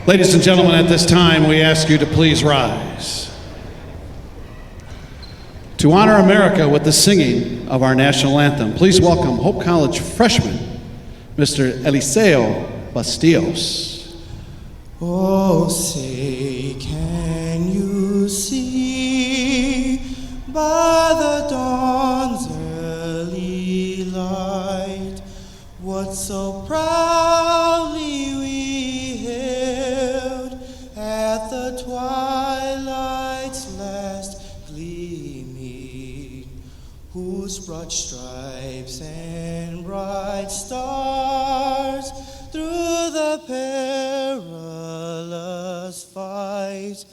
Ladies and gentlemen, at this time, we ask you to please rise. To honor America with the singing of our national anthem, please welcome Hope College freshman, Mr. Eliseo Bastillos. Oh, say, can you see by the dawn's early light what so proudly we hailed at the twilight's last gleaming, whose broad stripes and bright stars through the perilous fight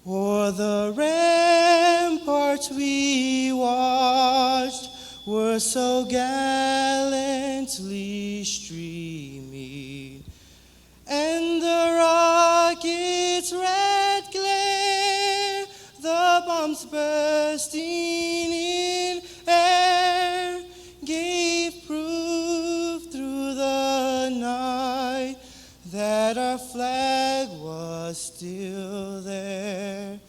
o'er the ramparts we watched were so gallantly streaming, and the rocket's red glare, the bombs bursting in air, gave proof through the night that our flag was still there.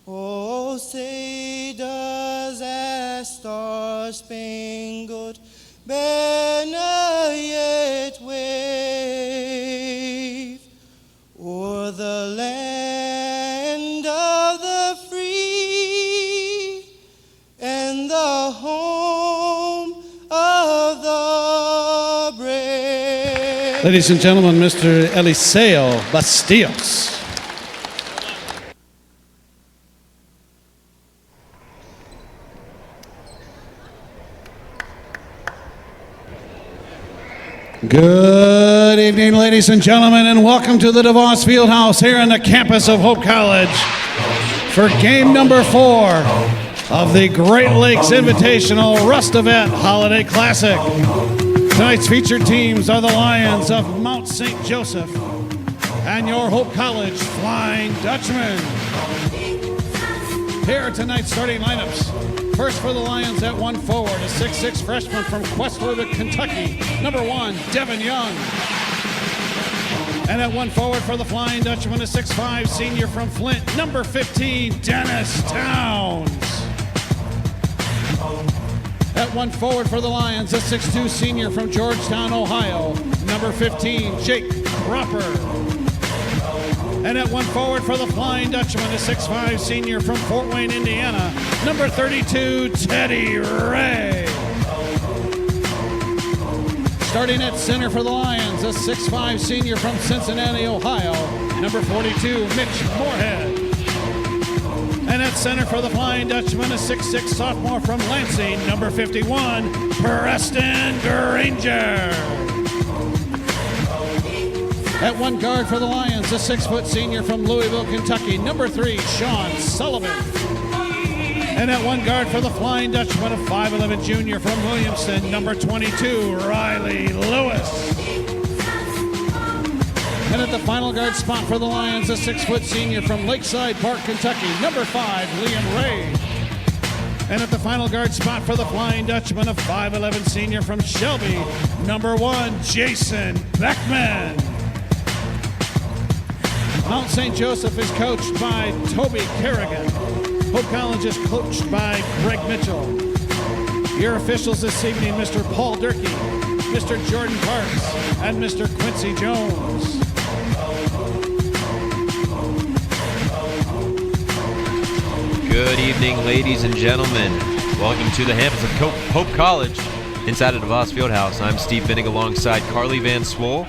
Oh, say does a star-spangled banner yet wave o'er the land of the free and the home of the brave? Ladies and gentlemen, Mr. Eliseo Bastillos. Good evening, ladies and gentlemen, and welcome to the DeVos Fieldhouse here in the campus of Hope College for game number 4 of the Great Lakes Invitational Rustavet Holiday Classic. Tonight's featured teams are the Lions of Mount St. Joseph and your Hope College Flying Dutchmen. Here are tonight's starting lineups. First for the Lions at 1 forward, a 6'6" freshman from Westwood, Kentucky, number 1, Devin Young. And at 1 forward for the Flying Dutchman, a 6'5" senior from Flint, number 15, Dennis Towns. At 1 forward for the Lions, a 6'2" senior from Georgetown, Ohio, number 15, Jake Cropper. And at 1 forward for the Flying Dutchman, a 6'5" senior from Fort Wayne, Indiana, number 32, Teddy Ray. Starting at center for the Lions, a 6'5" senior from Cincinnati, Ohio, number 42, Mitch Moorhead. And at center for the Flying Dutchman, a 6'6" sophomore from Lansing, number 51, Preston Granger. At 1 guard for the Lions, a 6' senior from Louisville, Kentucky, number 3, Sean Sullivan. And at 1 guard for the Flying Dutchman, a 5'11" junior from Williamston, number 22, Riley Lewis. And at the final guard spot for the Lions, a 6' senior from Lakeside Park, Kentucky, number 5, Liam Ray. And at the final guard spot for the Flying Dutchman, a 5'11" senior from Shelby, number 1, Jason Beckman. Mount St. Joseph is coached by Toby Kerrigan. Hope College is coached by Greg Mitchell. Your officials this evening, Mr. Paul Durkee, Mr. Jordan Parks, and Mr. Quincy Jones. Good evening, ladies and gentlemen. Welcome to the campus of Hope College inside of DeVos Fieldhouse. I'm Steve Binning alongside Carly Van Swole.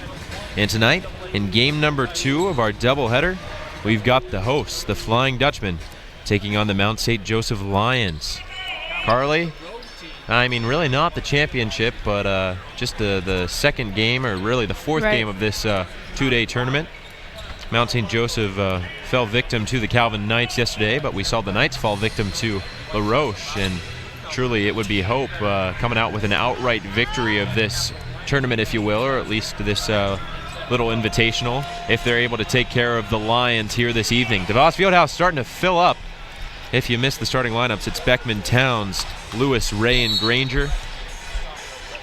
And tonight, in game number 2 of our doubleheader, we've got the hosts, the Flying Dutchmen, taking on the Mount St. Joseph Lions. Carly, I mean, really not the championship, but just the second game, or really the fourth game of this 2-day tournament. Mount St. Joseph fell victim to the Calvin Knights yesterday, but we saw the Knights fall victim to La Roche, and truly it would be Hope coming out with an outright victory of this tournament, if you will, or at least this little invitational, if they're able to take care of the Lions here this evening. DeVos Fieldhouse starting to fill up. If you missed the starting lineups, it's Beckman, Towns, Lewis, Ray, and Granger.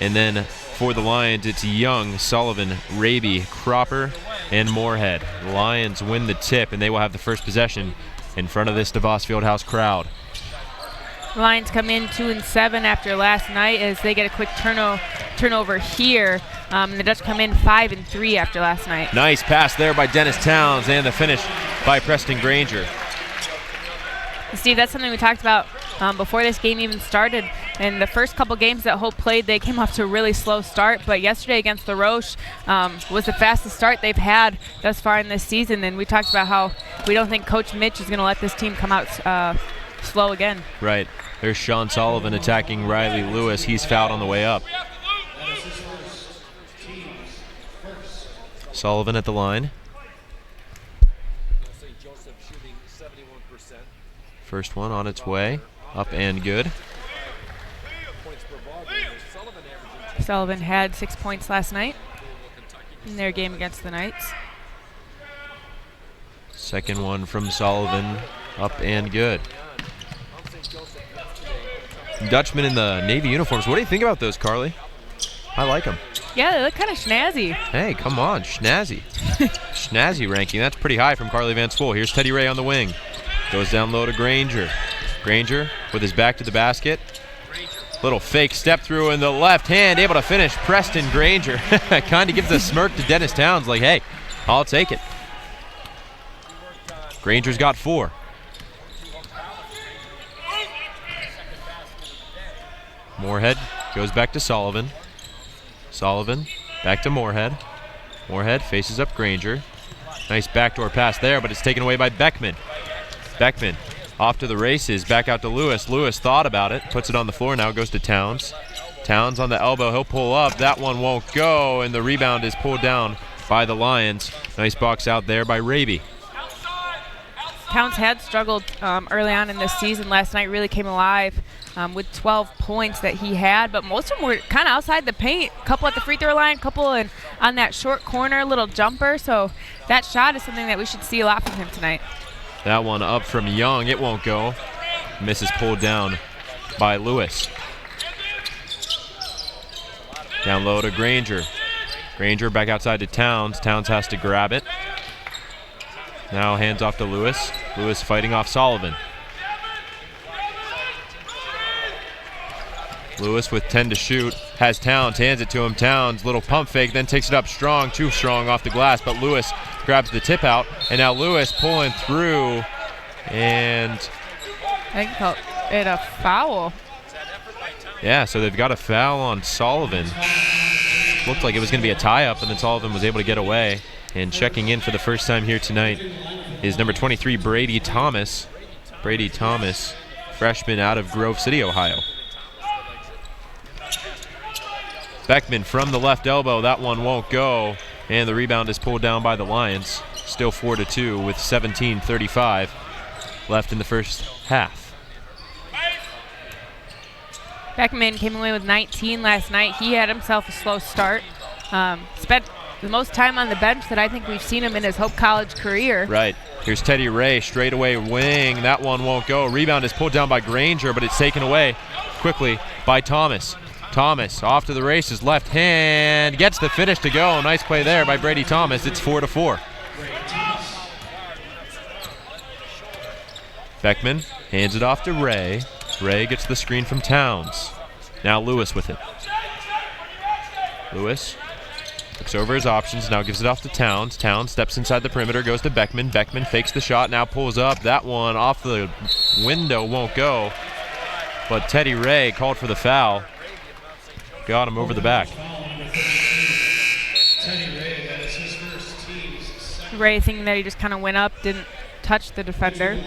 And then for the Lions, it's Young, Sullivan, Raby, Cropper, and Moorhead. The Lions win the tip, and they will have the first possession in front of this DeVos Fieldhouse crowd. Lions come in 2-7 after last night as they get a quick turnover here. And the Dutch come in 5-3 after last night. Nice pass there by Dennis Towns, and the finish by Preston Granger. Steve, that's something we talked about before this game even started. In the first couple games that Hope played, they came off to a really slow start, but yesterday against the Roche was the fastest start they've had thus far in this season. And we talked about how we don't think Coach Mitch is going to let this team come out slow again. Right. There's Sean Sullivan attacking Riley Lewis. He's fouled on the way up. Sullivan at the line. First one on its way. Up and good. Sullivan had 6 points last night in their game against the Knights. Second one from Sullivan. Up and good. Dutchmen in the Navy uniforms. What do you think about those, Carly? I like them. Yeah, they look kind of snazzy. Hey, come on, schnazzy. Schnazzy ranking. That's pretty high from Carly Van Swoel. Here's Teddy Ray on the wing. Goes down low to Granger. Granger with his back to the basket. Little fake step through in the left hand, able to finish. Preston Granger kind of gives a smirk to Dennis Towns like, hey, I'll take it. Granger's got 4. Moorhead goes back to Sullivan. Sullivan back to Moorhead. Moorhead faces up Granger. Nice backdoor pass there, but it's taken away by Beckman. Beckman off to the races, back out to Lewis. Lewis thought about it, puts it on the floor now, goes to Towns. Towns on the elbow, he'll pull up. That one won't go, and the rebound is pulled down by the Lions. Nice box out there by Raby. Towns had struggled early on in this season. Last night really came alive with 12 points that he had, but most of them were kind of outside the paint. A couple at the free throw line, a couple on that short corner, little jumper. So that shot is something that we should see a lot from him tonight. That one up from Young, it won't go. Misses pulled down by Lewis. Down low to Granger. Granger back outside to Towns. Towns has to grab it. Now hands off to Lewis. Lewis fighting off Sullivan. Lewis with 10 to shoot. Has Towns, hands it to him. Towns, little pump fake, then takes it up strong, too strong off the glass, but Lewis grabs the tip out, and now Lewis pulling through, and I think call it a foul. Yeah, so they've got a foul on Sullivan. Looked like it was going to be a tie-up, and then Sullivan was able to get away. And checking in for the first time here tonight is number 23, Brady Thomas. Brady Thomas, freshman out of Grove City, Ohio. Beckman from the left elbow. That one won't go. And the rebound is pulled down by the Lions. Still 4-2 with 17:35 left in the first half. Beckman came away with 19 last night. He had himself a slow start. Spent the most time on the bench that I think we've seen him in his Hope College career. Right. Here's Teddy Ray, straightaway wing. That one won't go. Rebound is pulled down by Granger, but it's taken away quickly by Thomas. Thomas off to the races, left hand, gets the finish to go. Nice play there by Brady Thomas. It's 4-4. Beckman hands it off to Ray. Ray gets the screen from Towns. Now Lewis with it. Lewis looks over his options, now gives it off to Towns. Towns steps inside the perimeter, goes to Beckman. Beckman fakes the shot, now pulls up. That one off the window won't go. But Teddy Ray called for the foul. Got him over the back. Ray thinking that he just kind of went up, didn't touch the defender.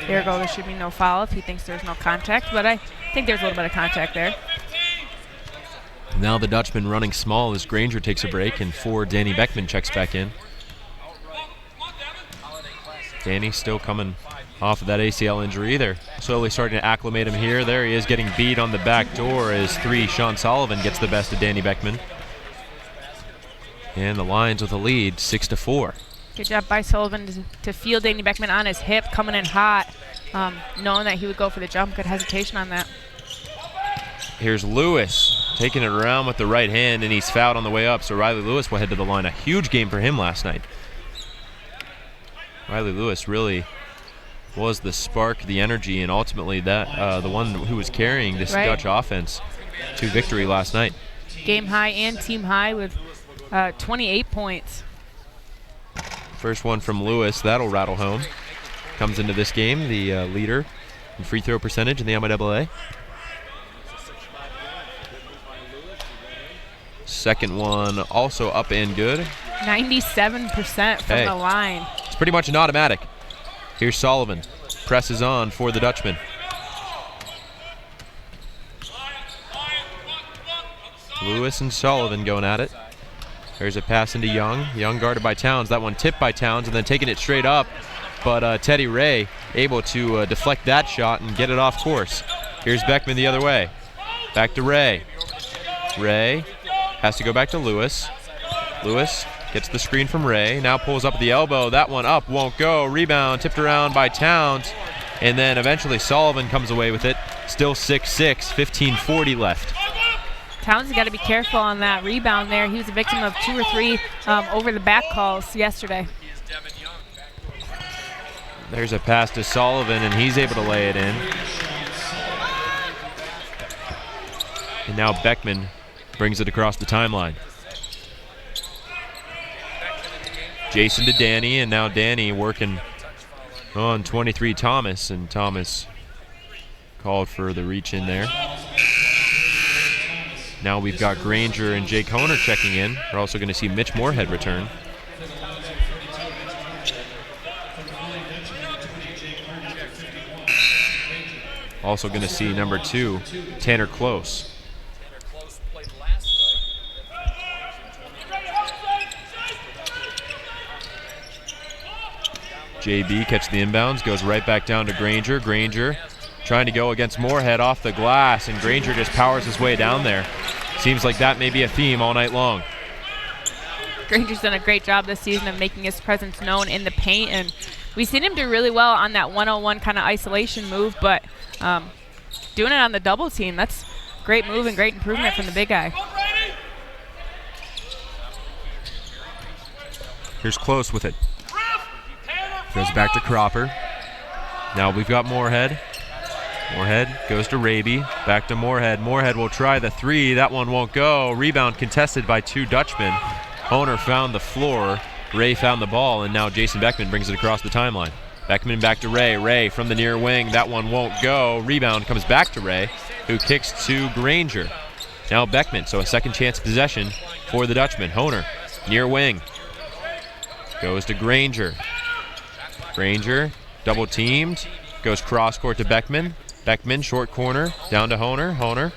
There goes, there should be no foul if he thinks there's no contact, but I think there's a little bit of contact there. Now the Dutchman running small as Granger takes a break, and Danny Beckman checks back in. Danny still coming off of that ACL injury. They're slowly starting to acclimate him here. There he is getting beat on the back door as Sean Sullivan gets the best of Danny Beckman. And the Lions with a lead, 6-4. Good job by Sullivan to feel Danny Beckman on his hip, coming in hot, knowing that he would go for the jump. Good hesitation on that. Here's Lewis. taking it around with the right hand, and he's fouled on the way up, so Riley Lewis will head to the line. A huge game for him last night. Riley Lewis really was the spark, the energy, and ultimately that the one who was carrying this Dutch offense to victory last night. Game high and team high with 28 points. First one from Lewis, that'll rattle home. Comes into this game, the leader in free throw percentage in the MIAA. Second one also up and good. 97% from the line. It's pretty much an automatic. Here's Sullivan. Presses on for the Dutchman. Lewis and Sullivan going at it. There's a pass into Young. Young guarded by Towns. That one tipped by Towns and then taking it straight up. But Teddy Ray able to deflect that shot and get it off course. Here's Beckman the other way. Back to Ray. Ray has to go back to Lewis. Lewis gets the screen from Ray. Now pulls up at the elbow. That one up, won't go. Rebound tipped around by Towns. And then eventually Sullivan comes away with it. Still 6-6, 15:40 left. Towns has got to be careful on that rebound there. He was a victim of 2 or 3 over the back calls yesterday. There's a pass to Sullivan, and he's able to lay it in. And now Beckman brings it across the timeline. Jason to Danny, and now Danny working on 23 Thomas, and Thomas called for the reach in there. Now we've got Granger and Jake Honer checking in. We're also going to see Mitch Moorhead return. Also going to see number 2, Tanner Close. JB catches the inbounds, goes right back down to Granger. Granger trying to go against Moorhead off the glass, and Granger just powers his way down there. Seems like that may be a theme all night long. Granger's done a great job this season of making his presence known in the paint, and we've seen him do really well on that 1-on-1 kind of isolation move, but doing it on the double team, that's great move and great improvement from the big guy. Here's Close with it. Goes back to Cropper. Now we've got Moorhead. Moorhead goes to Raby. Back to Moorhead. Moorhead will try the 3. That one won't go. Rebound contested by 2 Dutchmen. Honer found the floor. Ray found the ball, and now Jason Beckman brings it across the timeline. Beckman back to Ray. Ray from the near wing. That one won't go. Rebound comes back to Ray, who kicks to Granger. Now Beckman, so a second chance possession for the Dutchman. Honer, near wing. Goes to Granger. Granger, double teamed. Goes cross court to Beckman. Beckman, short corner, down to Honer. Honer,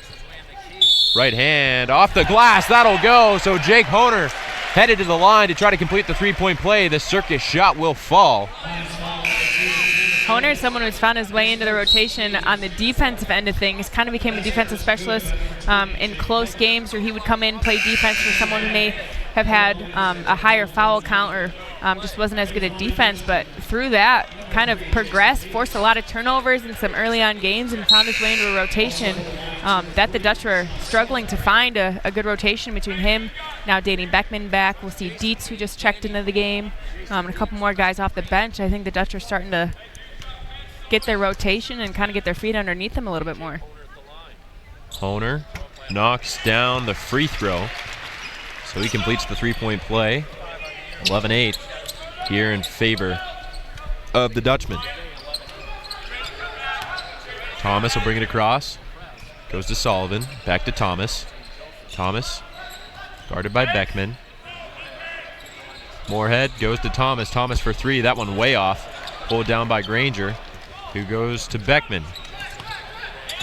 right hand, off the glass. That'll go. So Jake Honer headed to the line to try to complete the three-point play. The circus shot will fall. Honer is someone who's found his way into the rotation on the defensive end of things, kind of became a defensive specialist in close games where he would come in, play defense for someone who may have had a higher foul count or just wasn't as good at defense, but through that kind of progressed, forced a lot of turnovers in some early on games and found his way into a rotation that the Dutch were struggling to find a good rotation between him. Now Danny Beckman back. We'll see Dietz, who just checked into the game, and a couple more guys off the bench. I think the Dutch are starting to get their rotation and kind of get their feet underneath them a little bit more. Honer knocks down the free throw, so he completes the three-point play. 11-8 here in favor of the Dutchman. Thomas will bring it across. Goes to Sullivan. Back to Thomas. Thomas guarded by Beckman. Moorhead goes to Thomas. Thomas for 3. That one way off. Pulled down by Granger, who goes to Beckman.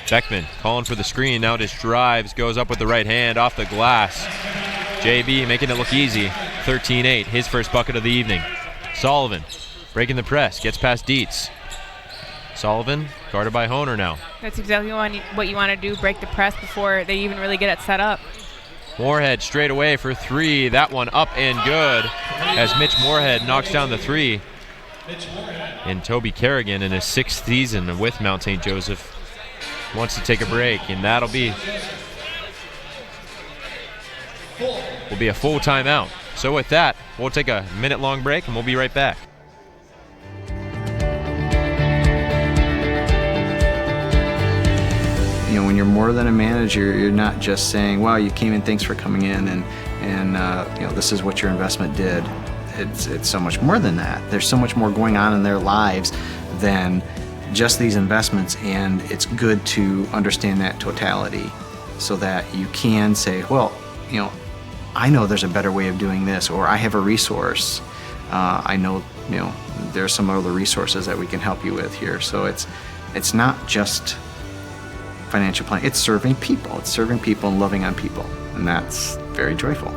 Beckman calling for the screen. Now just drives. Goes up with the right hand off the glass. JB making it look easy. 13-8, his first bucket of the evening. Sullivan breaking the press, gets past Dietz. Sullivan guarded by Honer now. That's exactly what you want to do, break the press before they even really get it set up. Moorhead straight away for 3. That one up and good as Mitch Moorhead knocks down the 3. And Toby Kerrigan in his 6th season with Mount St. Joseph wants to take a break, and that'll be will be a full timeout. So with that, we'll take a minute-long break, and we'll be right back. You know, when you're more than a manager, you're not just saying, "Wow, you came in, thanks for coming in, and you know, this is what your investment did." It's so much more than that. There's so much more going on in their lives than just these investments, and it's good to understand that totality so that you can say, well, you know, I know there's a better way of doing this, or I have a resource. I know, you know, there's some other resources that we can help you with here. So it's not just financial planning. It's serving people. It's serving people and loving on people, and that's very joyful.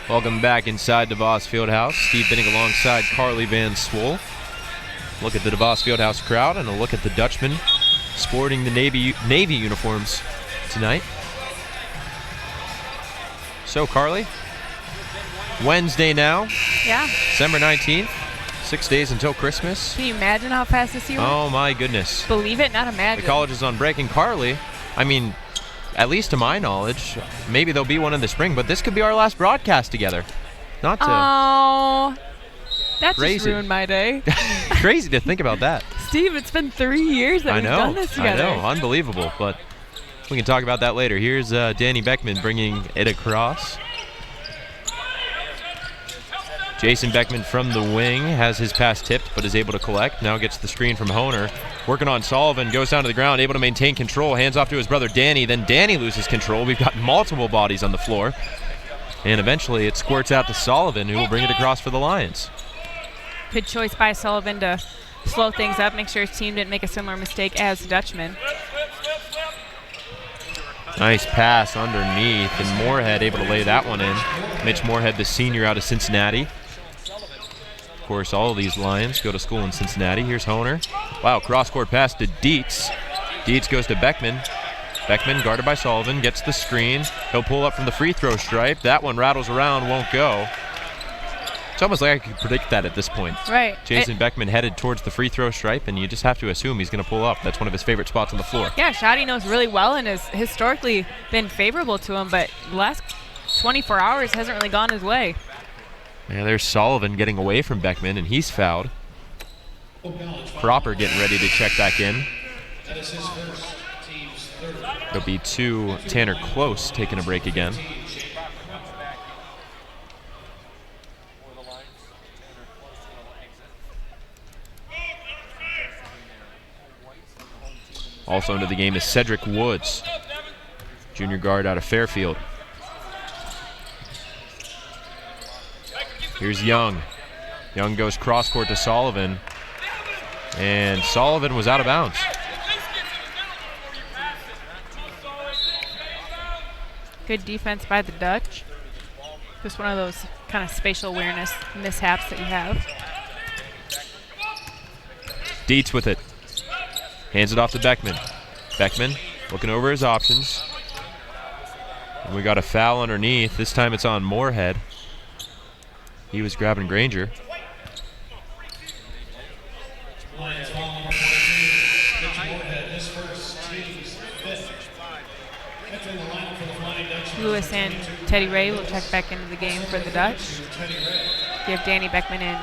Welcome back inside DeVos Fieldhouse. Steve Binning alongside Carly Van Swol. Look at the DeVos Fieldhouse crowd and a look at the Dutchmen sporting the Navy uniforms tonight. So, Carly, Wednesday now. Yeah. December 19th. 6 days until Christmas. Can you imagine how fast this year went? Oh, my goodness. Believe it, not imagine. The college is on break. And Carly, I mean, at least to my knowledge, maybe there'll be one in the spring, but this could be our last broadcast together. Not to... Oh, that Crazy. just ruined my day. Crazy to think about that. Steve, it's been 3 years that we've done this together. I know, unbelievable, but we can talk about that later. Here's Danny Beckman bringing it across. Jason Beckman from the wing has his pass tipped, but is able to collect. Now gets the screen from Honer. Working on Sullivan, goes down to the ground, able to maintain control. Hands off to his brother Danny. Then Danny loses control. We've got multiple bodies on the floor. And eventually it squirts out to Sullivan, who will bring it across for the Lions. Good choice by Sullivan to slow things up, make sure his team didn't make a similar mistake as the Dutchman. Nice pass underneath, and Moorhead able to lay that one in. Mitch Moorhead, the senior out of Cincinnati. Of course, all of these Lions go to school in Cincinnati. Here's Honer. Wow, cross-court pass to Dietz. Dietz goes to Beckman. Beckman, guarded by Sullivan, gets the screen. He'll pull up from the free throw stripe. That one rattles around, won't go. It's almost like I could predict that at this point. Right. Jason Beckman headed towards the free throw stripe, and you just have to assume he's going to pull up. That's one of his favorite spots on the floor. Yeah, Shotty knows really well and has historically been favorable to him, but the last 24 hours hasn't really gone his way. Yeah, there's Sullivan getting away from Beckman, and he's fouled. Cropper getting ready to check back in. It'll be Tanner Close taking a break again. Also into the game is Cedric Woods, junior guard out of Fairfield. Here's Young. Young goes cross-court to Sullivan, and Sullivan was out of bounds. Good defense by the Dutch. Just one of those kind of spatial awareness mishaps that you have. Dietz with it. Hands it off to Beckman. Beckman looking over his options. And we got a foul underneath. This time it's on Moorhead. He was grabbing Granger. Lewis and Teddy Ray will check back into the game for the Dutch. Give Danny Beckman and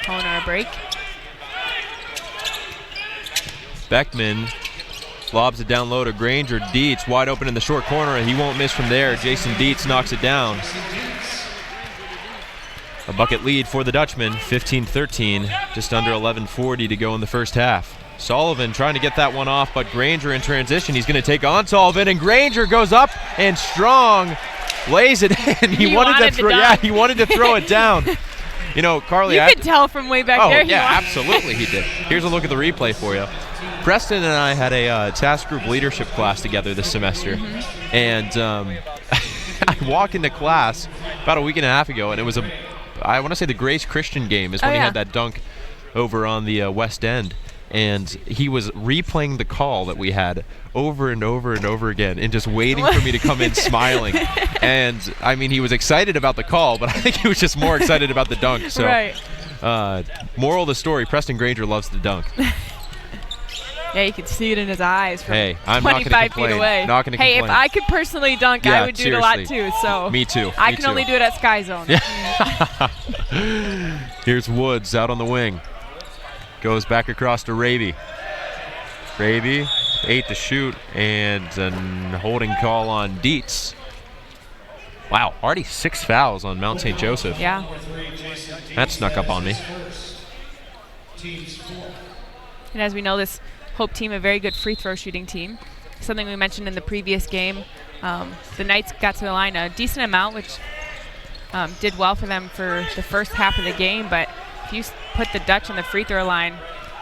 Honer a break. Beckman lobs it down low to Granger. Dietz wide open in the short corner, and he won't miss from there. Jason Dietz knocks it down. A bucket lead for the Dutchmen, 15-13, just under 11:40 to go in the first half. Sullivan trying to get that one off, but Granger in transition. He's going to take on Sullivan, and Granger goes up and strong, lays it in. He wanted to throw it down. You know, Carly, you could tell from way back there. Oh, yeah, absolutely he did. Here's a look at the replay for you. Preston and I had a task group leadership class together this semester, and I walk into class about a week and a half ago, and it was I want to say the Grace Christian game is when he had that dunk over on the West End. and he was replaying the call that we had over and over and over again and just waiting for me to come in smiling. And, I mean, he was excited about the call, but I think he was just more excited about the dunk. So, Right. Moral of the story, Preston Granger loves the dunk. Yeah, you could see it in his eyes from Hey, I'm not 25 gonna feet complain. away. Not gonna hey, complain. if I could personally dunk, Yeah, I would do it a lot seriously. too. So Me too. I Me can too. only do it at Sky Zone. Here's Woods out on the wing. Goes back across to Raby. Raby, 8 to shoot, and a holding call on Dietz. Wow, already 6 fouls on Mount St. Joseph. Yeah. That snuck up on me. And as we know, this Hope team, a very good free throw shooting team. Something we mentioned in the previous game. The Knights got to the line a decent amount, which did well for them for the first half of the game. But if you put the Dutch on the free throw line,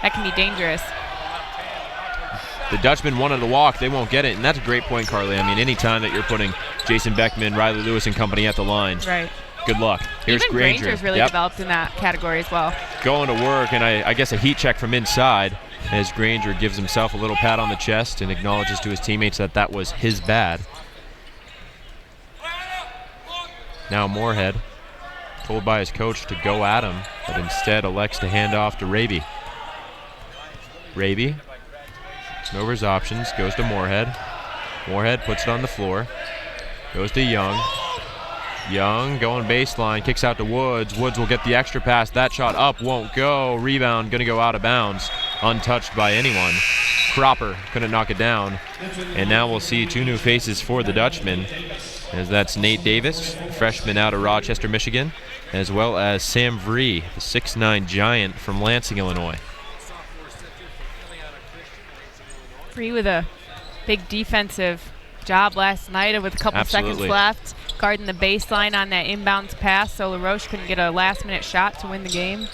that can be dangerous. The Dutchmen wanted to walk. They won't get it, and that's a great point, Carly. I mean, any time that you're putting Jason Beckman, Riley Lewis, and company at the line, Right. good luck. Here's Even Granger. Granger's really developed in that category as well. Going to work, and I guess a heat check from inside as Granger gives himself a little pat on the chest and acknowledges to his teammates that that was his bad. Now Moorhead, told by his coach to go at him, but instead elects to hand off to Raby. Raby, over his options, goes to Moorhead. Moorhead puts it on the floor, goes to Young. Young going baseline, kicks out to Woods. Woods will get the extra pass. That shot up won't go. Rebound going to go out of bounds, untouched by anyone. Cropper couldn't knock it down. And now we'll see 2 new faces for the Dutchmen, as that's Nate Davis, freshman out of Rochester, Michigan, as well as Sam Vree, the 6'9" giant from Lansing, Illinois. Free with a big defensive job last night with a couple Absolutely. seconds left, guarding the baseline on that inbounds pass, so LaRoche couldn't get a last-minute shot to win the game.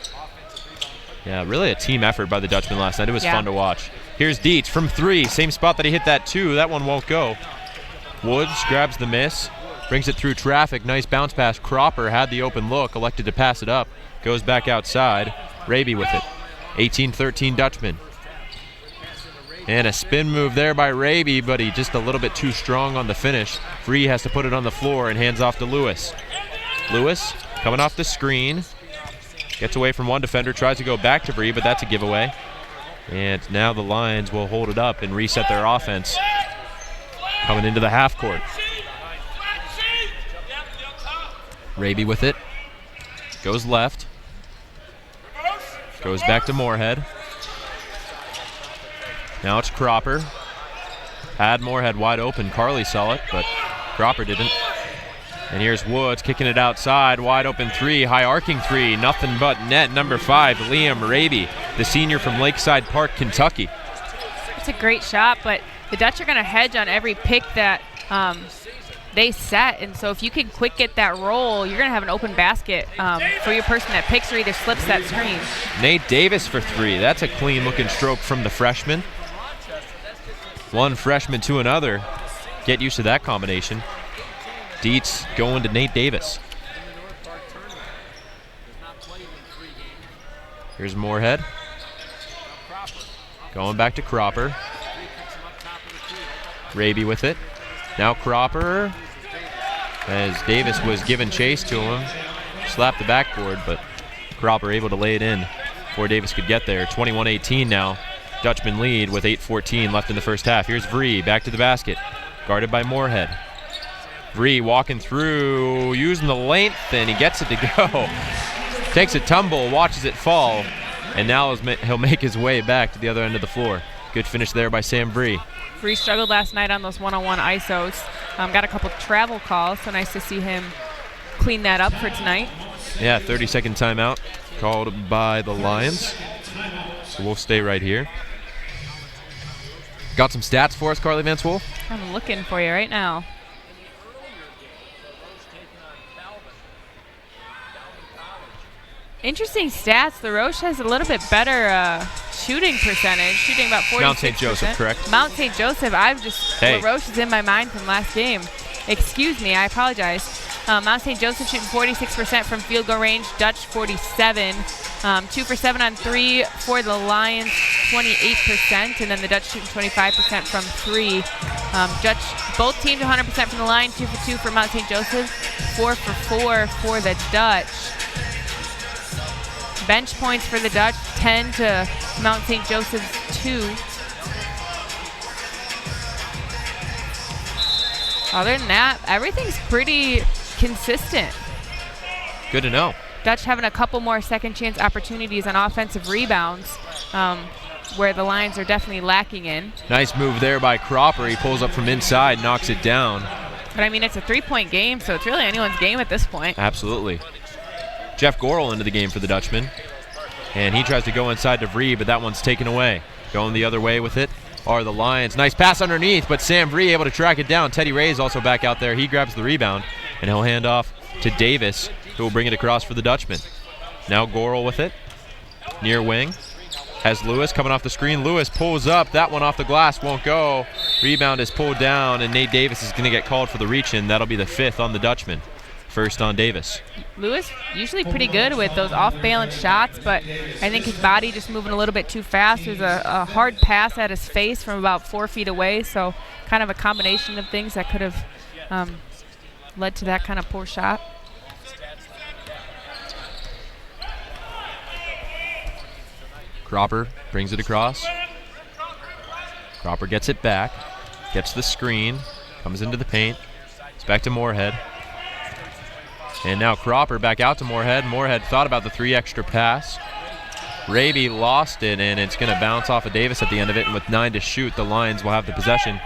Yeah, really a team effort by the Dutchmen last night. It was Yeah. fun to watch. Here's Dietz from 3, same spot that he hit that 2. That one won't go. Woods grabs the miss, brings it through traffic. Nice bounce pass. Cropper had the open look, elected to pass it up. Goes back outside. Raby with it. 18-13 Dutchman. And a spin move there by Raby, but he just a little bit too strong on the finish. Free has to put it on the floor and hands off to Lewis. Lewis coming off the screen. Gets away from one defender, tries to go back to Bree, but that's a giveaway. And now the Lions will hold it up and reset their offense coming into the half court. Raby with it. Goes left. Goes back to Moorhead. Now it's Cropper. Had Moorhead wide open. Carly saw it, but Cropper didn't. And here's Woods kicking it outside. Wide open 3, high arcing 3. Nothing but net. Number 5, Liam Raby, the senior from Lakeside Park, Kentucky. It's a great shot, but the Dutch are going to hedge on every pick that they set. And so if you can quick get that roll, you're going to have an open basket for your person that picks or either slips that screen. Nate Davis for 3. That's a clean looking stroke from the freshman. One freshman to another. Get used to that combination. Dietz going to Nate Davis. Here's Moorhead. Going back to Cropper. Raby with it. Now Cropper, as Davis was giving chase to him. Slapped the backboard, but Cropper able to lay it in before Davis could get there. 21-18 now. Dutchman lead with 8:14 left in the first half. Here's Vree back to the basket. Guarded by Moorhead. Vree walking through, using the length, and he gets it to go. Takes a tumble, watches it fall, and now he'll make his way back to the other end of the floor. Good finish there by Sam Vree. Vree struggled last night on those one-on-one ISOs. Got a couple travel calls, so nice to see him clean that up for tonight. Yeah, 30-second timeout called by the Lions. So we'll stay right here. Got some stats for us, Carly Van Swoel? I'm looking for you right now. Interesting stats. The Roche has a little bit better shooting percentage, shooting about 46%. Mount St. Joseph, correct? Mount St. Joseph. Hey. LaRoche is in my mind from last game. Excuse me, I apologize. Mount St. Joseph shooting 46% from field goal range. Dutch 47. 2 for 7 on 3 for the Lions. 28%, and then the Dutch shooting 25% from 3. Both teams 100% from the line, 2 for 2 for Mount St. Joseph, 4 for 4 for the Dutch. Bench points for the Dutch, 10 to Mount St. Joseph's 2. Other than that, everything's pretty consistent. Good to know. Dutch having a couple more second chance opportunities on offensive rebounds, where the Lions are definitely lacking in. Nice move there by Cropper. He pulls up from inside, knocks it down. But I mean, it's a 3-point game, so it's really anyone's game at this point. Absolutely. Jeff Gorel into the game for the Dutchman. And he tries to go inside to Vree, but that one's taken away. Going the other way with it are the Lions. Nice pass underneath, but Sam Vree able to track it down. Teddy Ray is also back out there. He grabs the rebound, and he'll hand off to Davis, who will bring it across for the Dutchman. Now Gorel with it. Near wing. Has Lewis coming off the screen. Lewis pulls up. That one off the glass won't go. Rebound is pulled down, and Nate Davis is going to get called for the reach-in. That'll be the 5th on the Dutchman. First on Davis. Lewis usually pretty good with those off-balance shots, but I think his body just moving a little bit too fast. There's a hard pass at his face from about 4 feet away, so kind of a combination of things that could have led to that kind of poor shot. Cropper brings it across. Cropper gets it back, gets the screen, comes into the paint. It's back to Moorhead. And now Cropper back out to Moorhead. Moorhead thought about the 3 extra pass. Raby lost it, and it's going to bounce off of Davis at the end of it. And with 9 to shoot, the Lions will have the possession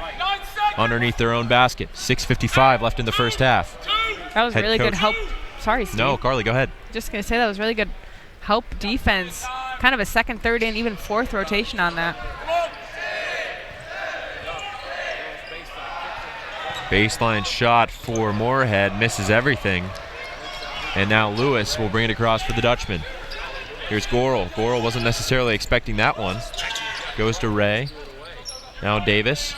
underneath their own basket. 6:55 left in the first half. That was really good help. Sorry, Steve. No, Carly, go ahead. Just going to say that was really good help defense. Kind of a second, third, and even 4th rotation on that. Baseline shot for Moorhead, misses everything. And now Lewis will bring it across for the Dutchman. Here's Gorel. Gorel wasn't necessarily expecting that one. Goes to Ray. Now Davis.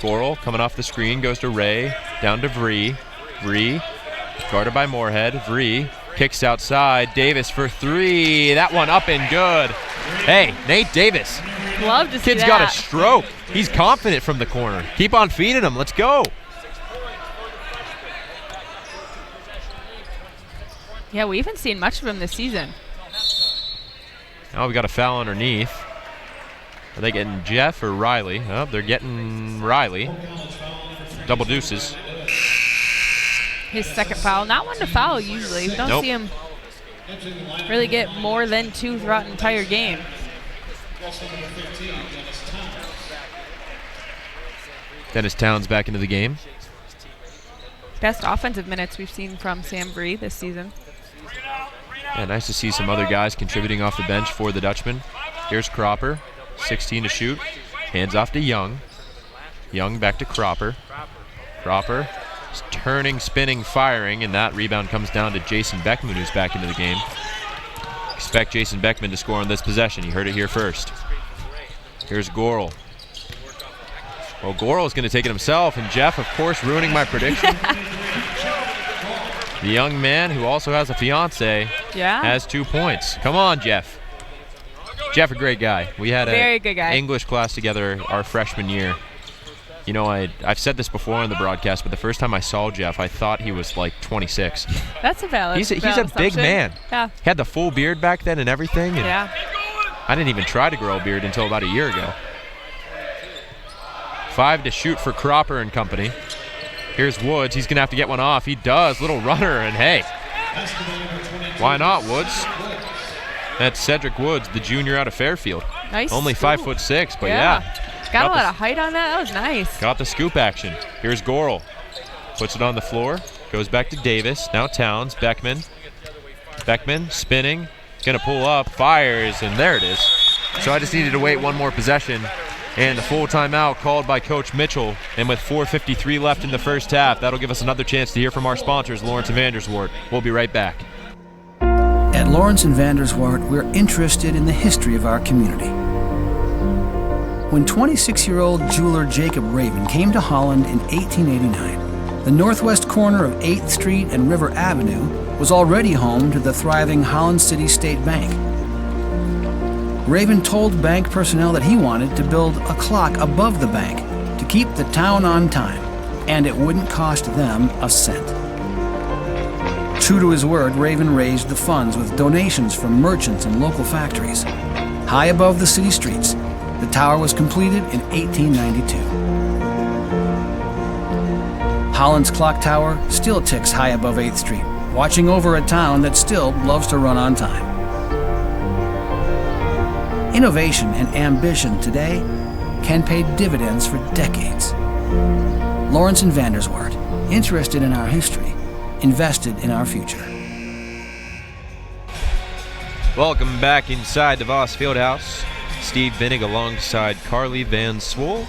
Gorel coming off the screen, goes to Ray. Down to Vree. Vree guarded by Moorhead. Vree kicks outside. Davis for 3. That one up and good. Hey, Nate Davis. Love to see Kid's that. got a stroke. He's confident from the corner. Keep on feeding him. Let's go. Yeah, we haven't seen much of him this season. Now we got a foul underneath. Are they getting Jeff or Riley? Oh, they're getting Riley. Double deuces. His second foul. Not one to foul usually. We don't see him really get more than 2 throughout an entire game. Dennis Towns back into the game. Best offensive minutes we've seen from Sam Vree this season. Yeah, nice to see some other guys contributing off the bench for the Dutchman. Here's Cropper, 16 to shoot. Hands off to Young. Young back to Cropper. Cropper is turning, spinning, firing, and that rebound comes down to Jason Beckman, who's back into the game. Expect Jason Beckman to score on this possession. You heard it here first. Here's Gorel. Well, Gorel is going to take it himself, and Jeff, of course, ruining my prediction. The young man who also has a fiance has 2 points. Come on, Jeff. Jeff, a great guy. We had Very good guy. English class together our freshman year. You know, I've said this before on the broadcast, but the first time I saw Jeff, I thought he was like 26. That's a valid He's a big assumption. man. Yeah. He had the full beard back then and everything. And Yeah. I didn't even try to grow a beard until about a year ago. 5 to shoot for Cropper and company. Here's Woods. He's going to have to get one off. He does. Little runner, and hey, why not, Woods? That's Cedric Woods, the junior out of Fairfield. Nice. Only scoop. 5'6", but yeah. Got a lot of height on that. That was nice. Got the scoop action. Here's Gorel. Puts it on the floor. Goes back to Davis. Now Towns. Beckman. Beckman spinning. Going to pull up. Fires, and there it is. So I just needed to wait one more possession. And the full timeout called by Coach Mitchell. And with 4:53 left in the first half, that'll give us another chance to hear from our sponsors, Lawrence and Vanderswart. We'll be right back. At Lawrence and Vanderswart, we're interested in the history of our community. When 26-year-old jeweler Jacob Raven came to Holland in 1889, the northwest corner of 8th Street and River Avenue was already home to the thriving Holland City State Bank. Raven told bank personnel that he wanted to build a clock above the bank to keep the town on time, and it wouldn't cost them a cent. True to his word, Raven raised the funds with donations from merchants and local factories. High above the city streets, the tower was completed in 1892. Holland's clock tower still ticks high above 8th Street, watching over a town that still loves to run on time. Innovation and ambition today can pay dividends for decades. Lawrence and Vanderswart, interested in our history, invested in our future. Welcome back inside the Voss Fieldhouse. Steve Binnig alongside Carly Van Swoel.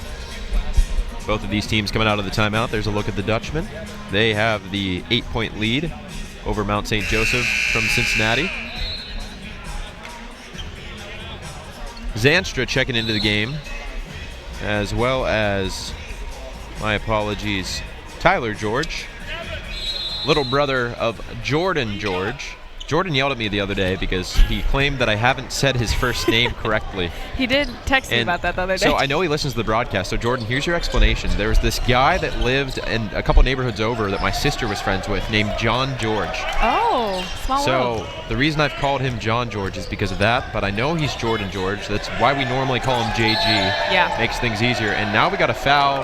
Both of these teams coming out of the timeout. There's a look at the Dutchmen. They have the 8-point lead over Mount St. Joseph from Cincinnati. Zanstra checking into the game, as well as, my apologies, Tyler George, little brother of Jordan George. Jordan yelled at me the other day because he claimed that I haven't said his first name correctly. He did text me about that the other day. So I know he listens to the broadcast. So Jordan, here's your explanation. There was this guy that lived in a couple neighborhoods over that my sister was friends with named John George. Oh, small world. So the reason I've called him John George is because of that, but I know he's Jordan George. That's why we normally call him JG. Yeah. Makes things easier. And now we got a foul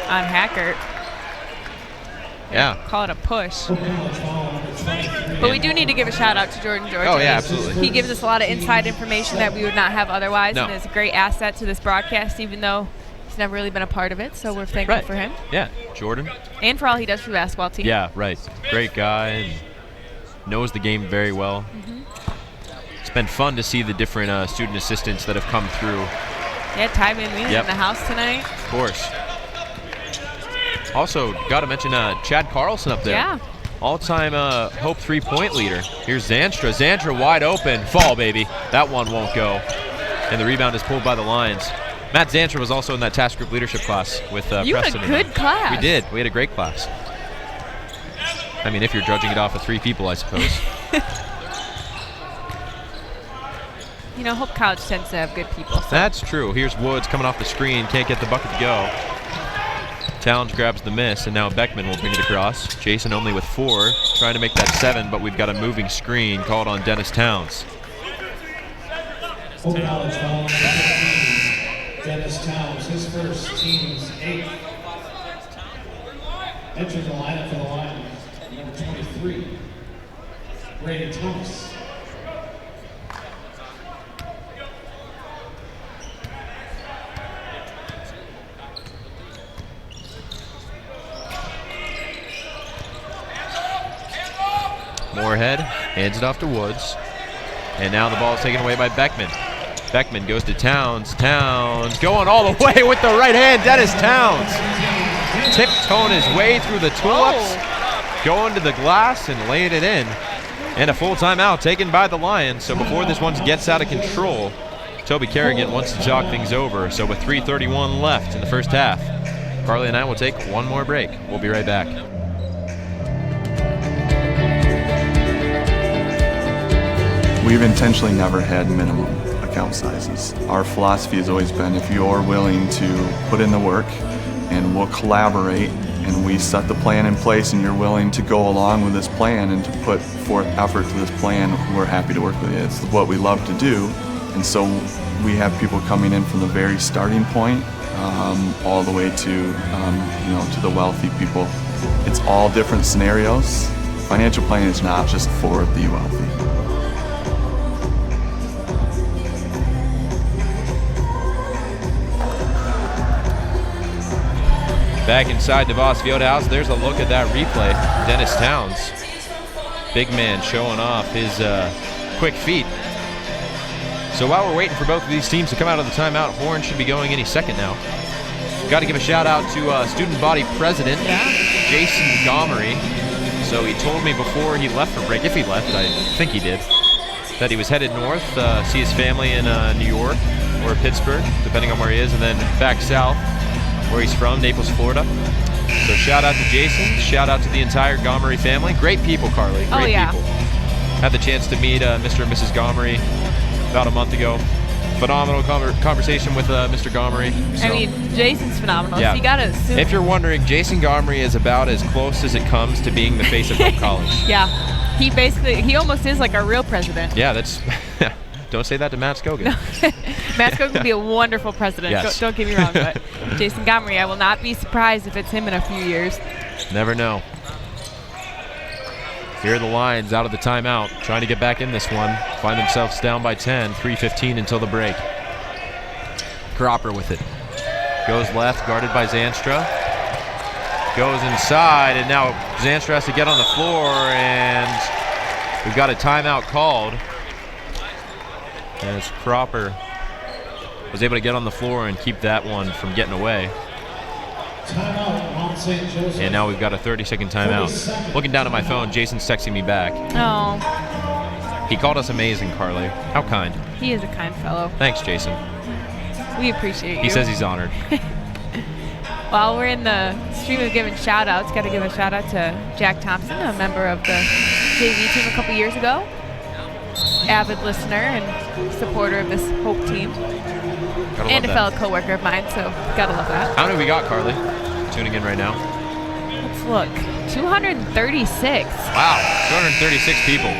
On Hackert. Yeah. Call it a push. But we do need to give a shout out to Jordan George. Oh, yeah, absolutely. He gives us a lot of inside information that we would not have otherwise, No. and is a great asset to this broadcast, even though he's never really been a part of it, so we're thankful for him. Yeah, Jordan. And for all he does for the basketball team. Yeah, right. Great guy and knows the game very well. It's been fun to see the different student assistants that have come through. Yeah, Ty Van Lee's in the house tonight. Of course. Also, got to mention Chad Carlson up there. Yeah. All-time Hope three-point leader. Here's Zanstra. Zanstra wide open. Fall, baby. That one won't go. And the rebound is pulled by the Lions. Matt Zanstra was also in that task group leadership class with Preston. You had a good class. We did. We had a great class. I mean, if you're judging it off of 3 people, I suppose. You know, Hope College tends to have good people. So. That's true. Here's Woods coming off the screen. Can't get the bucket to go. Towns grabs the miss, and now Beckman will bring it across. Jason only with 4, trying to make that 7, but we've got a moving screen called on Dennis Towns. Hope College foul. Dennis Towns, his first, team's 8th. Entering the lineup for the Lions, number 23, Brady Thomas. Moorhead hands it off to Woods. And now the ball is taken away by Beckman. Beckman goes to Towns. Towns going all the way with the right hand. Dennis Towns tiptoeing his way through the tulips, going to the glass and laying it in. And a full timeout taken by the Lions. So before this one gets out of control, Toby Kerrigan wants to talk things over. So with 3:31 left in the first half, Carly and I will take one more break. We'll be right back. We've intentionally never had minimum account sizes. Our philosophy has always been if you're willing to put in the work and we'll collaborate and we set the plan in place and you're willing to go along with this plan and to put forth effort to this plan, we're happy to work with you. It's what we love to do. And so we have people coming in from the very starting point all the way to, to the wealthy people. It's all different scenarios. Financial planning is not just for the wealthy. Back inside DeVos Fieldhouse, there's a look at that replay. Dennis Towns, big man showing off his quick feet. So while we're waiting for both of these teams to come out of the timeout, Horn should be going any second now. Got to give a shout out to student body president, Jason Gomery. So he told me before he left for break, if he left, I think he did, that he was headed north, see his family in New York or Pittsburgh, depending on where he is, and then back south, where he's from, Naples, Florida. So shout out to Jason, shout out to the entire Gomery family. Great people, Carly, great people. Had the chance to meet Mr. and Mrs. Gomery about a month ago. Phenomenal conversation with Mr. Gomery. So. I mean, Jason's phenomenal. Yeah. So you got to assume. If you're wondering, Jason Gomery is about as close as it comes to being the face of Hope College. Yeah. He almost is like our real president. Yeah, that's... Don't say that to Matt Scogan. No. Matt Scogan would be a wonderful president. Yes. Don't get me wrong, but Jason Gomery, I will not be surprised if it's him in a few years. Never know. Here are the Lions out of the timeout, trying to get back in this one. Find themselves down by 10, 3:15 until the break. Cropper with it. Goes left, guarded by Zanstra. Goes inside, and now Zanstra has to get on the floor, and we've got a timeout called. As Cropper was able to get on the floor and keep that one from getting away. And now we've got a 30-second timeout. Looking down at my phone, Jason's texting me back. Oh, He called us amazing, Carly. How kind. he is a kind fellow. Thanks, Jason. We appreciate you. He says he's honored. While we're in the stream of giving shout-outs, got to give a shout-out to Jack Thompson, a member of the JV team a couple years ago. Avid listener and supporter of this Hope team. And a fellow co-worker of mine, so gotta love that. How many we got, Carly? Tuning in right now. Let's look. 236. Wow, 236 people.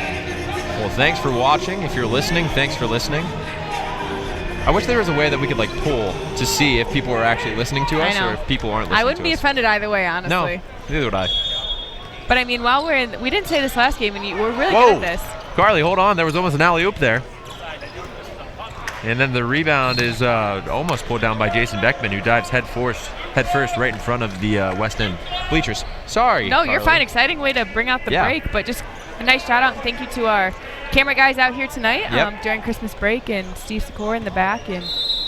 Well, thanks for watching. If you're listening, thanks for listening. I wish there was a way that we could poll to see if people are actually listening to us or if people aren't listening to us. I wouldn't be offended either way, honestly. No, neither would I. But I mean, while we're in, we didn't say this last game, and we're really good at this. Carly, hold on. There was almost an alley-oop there. And then the rebound is almost pulled down by Jason Beckman, who dives head first right in front of the West End bleachers. Sorry, No, Carly. you're fine. Exciting way to bring out the break, but just a nice shout-out and thank you to our camera guys out here tonight during Christmas break, and Steve Secor in the back, and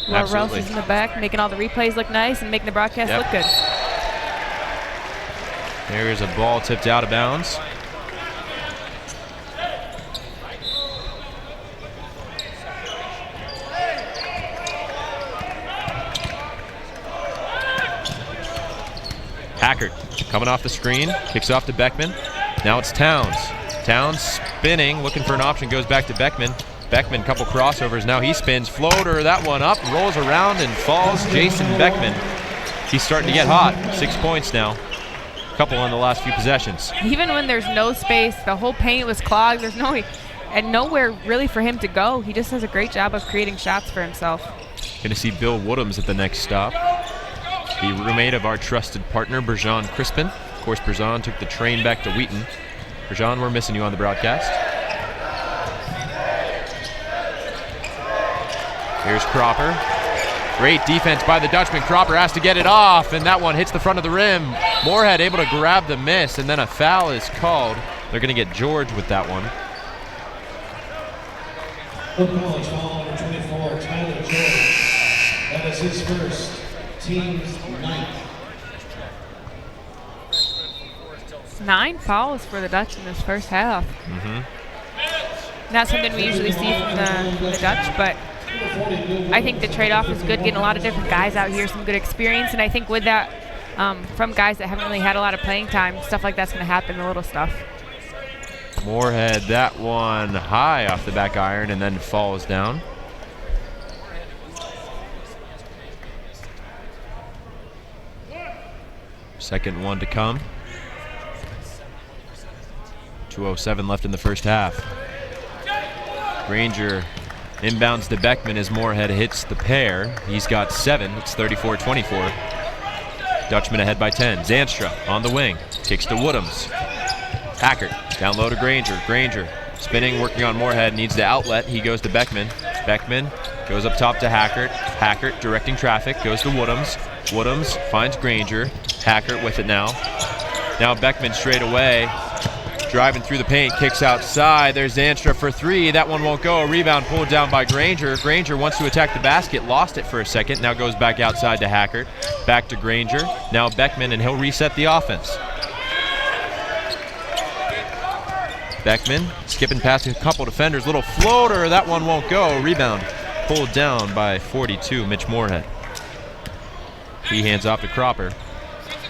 whoever else is in the back, making all the replays look nice and making the broadcast look good. There's a ball tipped out of bounds. Hackert coming off the screen, kicks off to Beckman. Now it's Towns. Towns spinning, looking for an option, goes back to Beckman. Beckman, couple crossovers. Now he spins, floater, that one up, rolls around and falls. Jason Beckman. He's starting to get hot. 6 points now. Couple on the last few possessions. Even when there's no space, the whole paint was clogged. There's nowhere really for him to go. He just does a great job of creating shots for himself. Going to see Bill Woodhams at the next stop. The roommate of our trusted partner, Bergeron Crispin. Of course, Bergeron took the train back to Wheaton. Bergeron, we're missing you on the broadcast. Here's Cropper. Great defense by the Dutchman. Cropper has to get it off, and that one hits the front of the rim. Moorhead able to grab the miss, and then a foul is called. They're going to get George with that one. Hope College foul number 24, Tyler George. That is his first, team's 9th. 9 fouls for the Dutch in this first half. Not something we usually see from the Dutch, but I think the trade-off is good, getting a lot of different guys out here, some good experience, and I think with that, from guys that haven't really had a lot of playing time, stuff like that's going to happen, the little stuff. Moorhead, that one high off the back iron and then falls down. Second one to come. 2:07 left in the first half. Granger inbounds to Beckman as Moorhead hits the pair. He's got 7. It's 34-24. Dutchman ahead by 10. Zanstra on the wing. Kicks to Woodhams. Hackert down low to Granger. Granger spinning, working on Moorhead. Needs the outlet. He goes to Beckman. Beckman goes up top to Hackert. Hackert directing traffic. Goes to Woodhams. Woodhams finds Granger. Hackert with it now. Now Beckman straight away. Driving through the paint, kicks outside. There's Zanstra for 3. That one won't go. A rebound pulled down by Granger. Granger wants to attack the basket, lost it for a second. Now goes back outside to Hackert. Back to Granger. Now Beckman, and he'll reset the offense. Beckman skipping past a couple defenders. Little floater. That one won't go. Rebound pulled down by 42, Mitch Moorhead. He hands off to Cropper,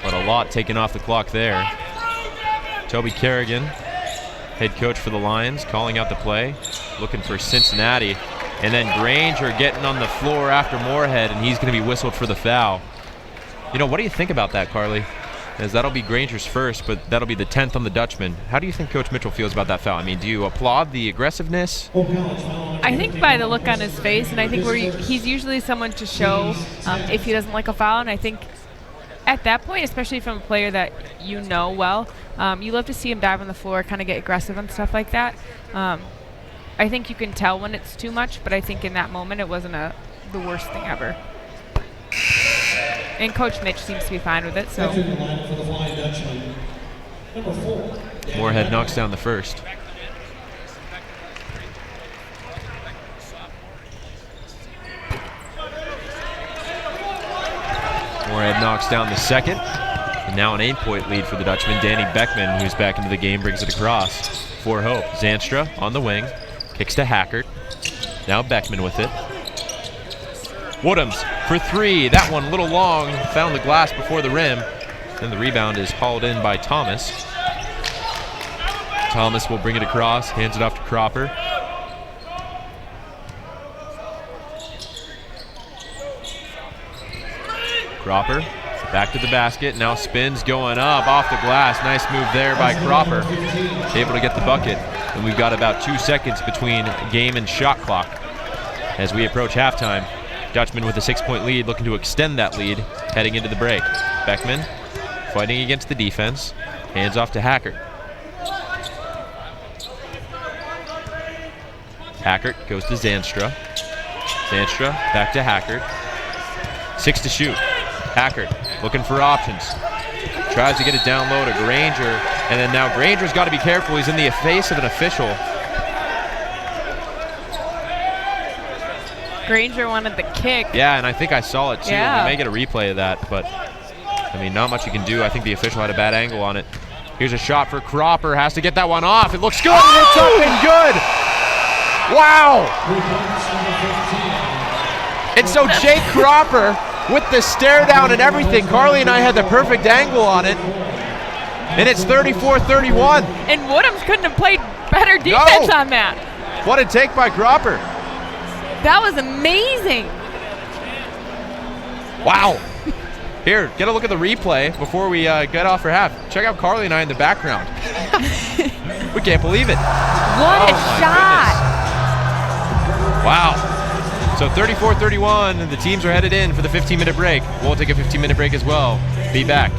but a lot taken off the clock there. Toby Kerrigan, head coach for the Lions, calling out the play, looking for Cincinnati And then Granger getting on the floor after Moorhead, and he's going to be whistled for the foul. You know, what do you think about that, Carly? As that'll be Granger's first, but that'll be the 10th on the Dutchman. How do you think Coach Mitchell feels about that foul? I mean, do you applaud the aggressiveness? I think by the look on his face, and I think he's usually someone to show if he doesn't like a foul, and I think at that point, especially from a player that you know well, you love to see him dive on the floor, kind of get aggressive and stuff like that. I think you can tell when it's too much, but I think in that moment it wasn't the worst thing ever. And Coach Mitch seems to be fine with it. So Moorhead knocks down the first. Moorhead knocks down the second. And now an 8-point lead for the Dutchman. Danny Beckman, who's back into the game, brings it across for Hope. Zanstra on the wing. Kicks to Hackert. Now Beckman with it. Woodhams for three. That one a little long. Found the glass before the rim. Then the rebound is hauled in by Thomas. Thomas will bring it across. Hands it off to Cropper. Cropper back to the basket. Now spins going up off the glass. Nice move there by Cropper. Able to get the bucket. And we've got about 2 seconds between game and shot clock as we approach halftime. Dutchman with a 6-point lead, looking to extend that lead heading into the break. Beckman fighting against the defense. Hands off to Hackert. Hackert goes to Zanstra. Zanstra back to Hackert. 6 to shoot. Hackert looking for options. Tries to get it down low to Granger. And then now Granger's got to be careful. He's in the face of an official. Granger wanted the kick. Yeah, and I think I saw it too. Yeah. We may get a replay of that, but I mean, not much you can do. I think the official had a bad angle on it. Here's a shot for Cropper. Has to get that one off. It looks good. And it's up and good. Wow. And so Jake Cropper with the stare down and everything. Carly and I had the perfect angle on it. And it's 34-31. And Woodhams couldn't have played better defense on that. What a take by Cropper. That was amazing. Wow. Here, get a look at the replay before we get off for half. Check out Carly and I in the background. We can't believe it. What a shot. Goodness. Wow. So 34-31, and the teams are headed in for the 15-minute break. We'll take a 15-minute break as well. Be back.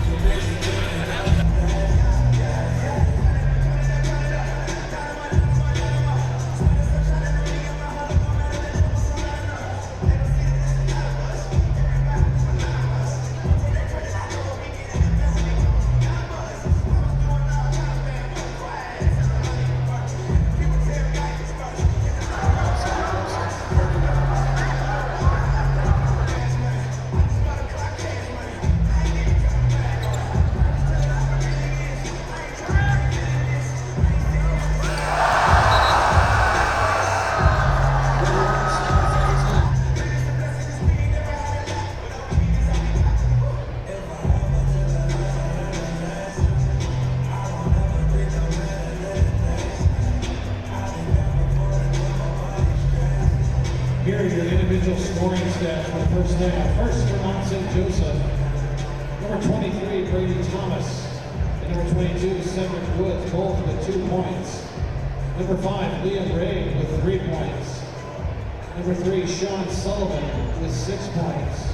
Here are your individual scoring stats for the first half. First for Mount St. Joseph, number 23, Brady Thomas, and number 22, Cedric Woods, both with 2 points. Number 5, Liam Ray with 3 points. Number 3, Sean Sullivan with 6 points.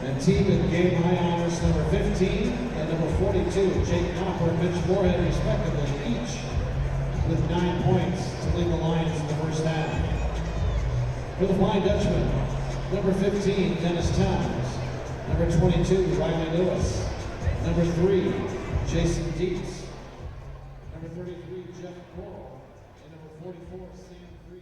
And team in game high honors number 15 and number 42, Jake Cropper and Mitch Moorhead, respectively, each with 9 points to lead the Lions in the first half. For the Flying Dutchman, number 15, Dennis Towns. Number 22, Riley Lewis. Number 3, Jason Dietz. Number 33, Jeff Coral. And number 44, Sam Green.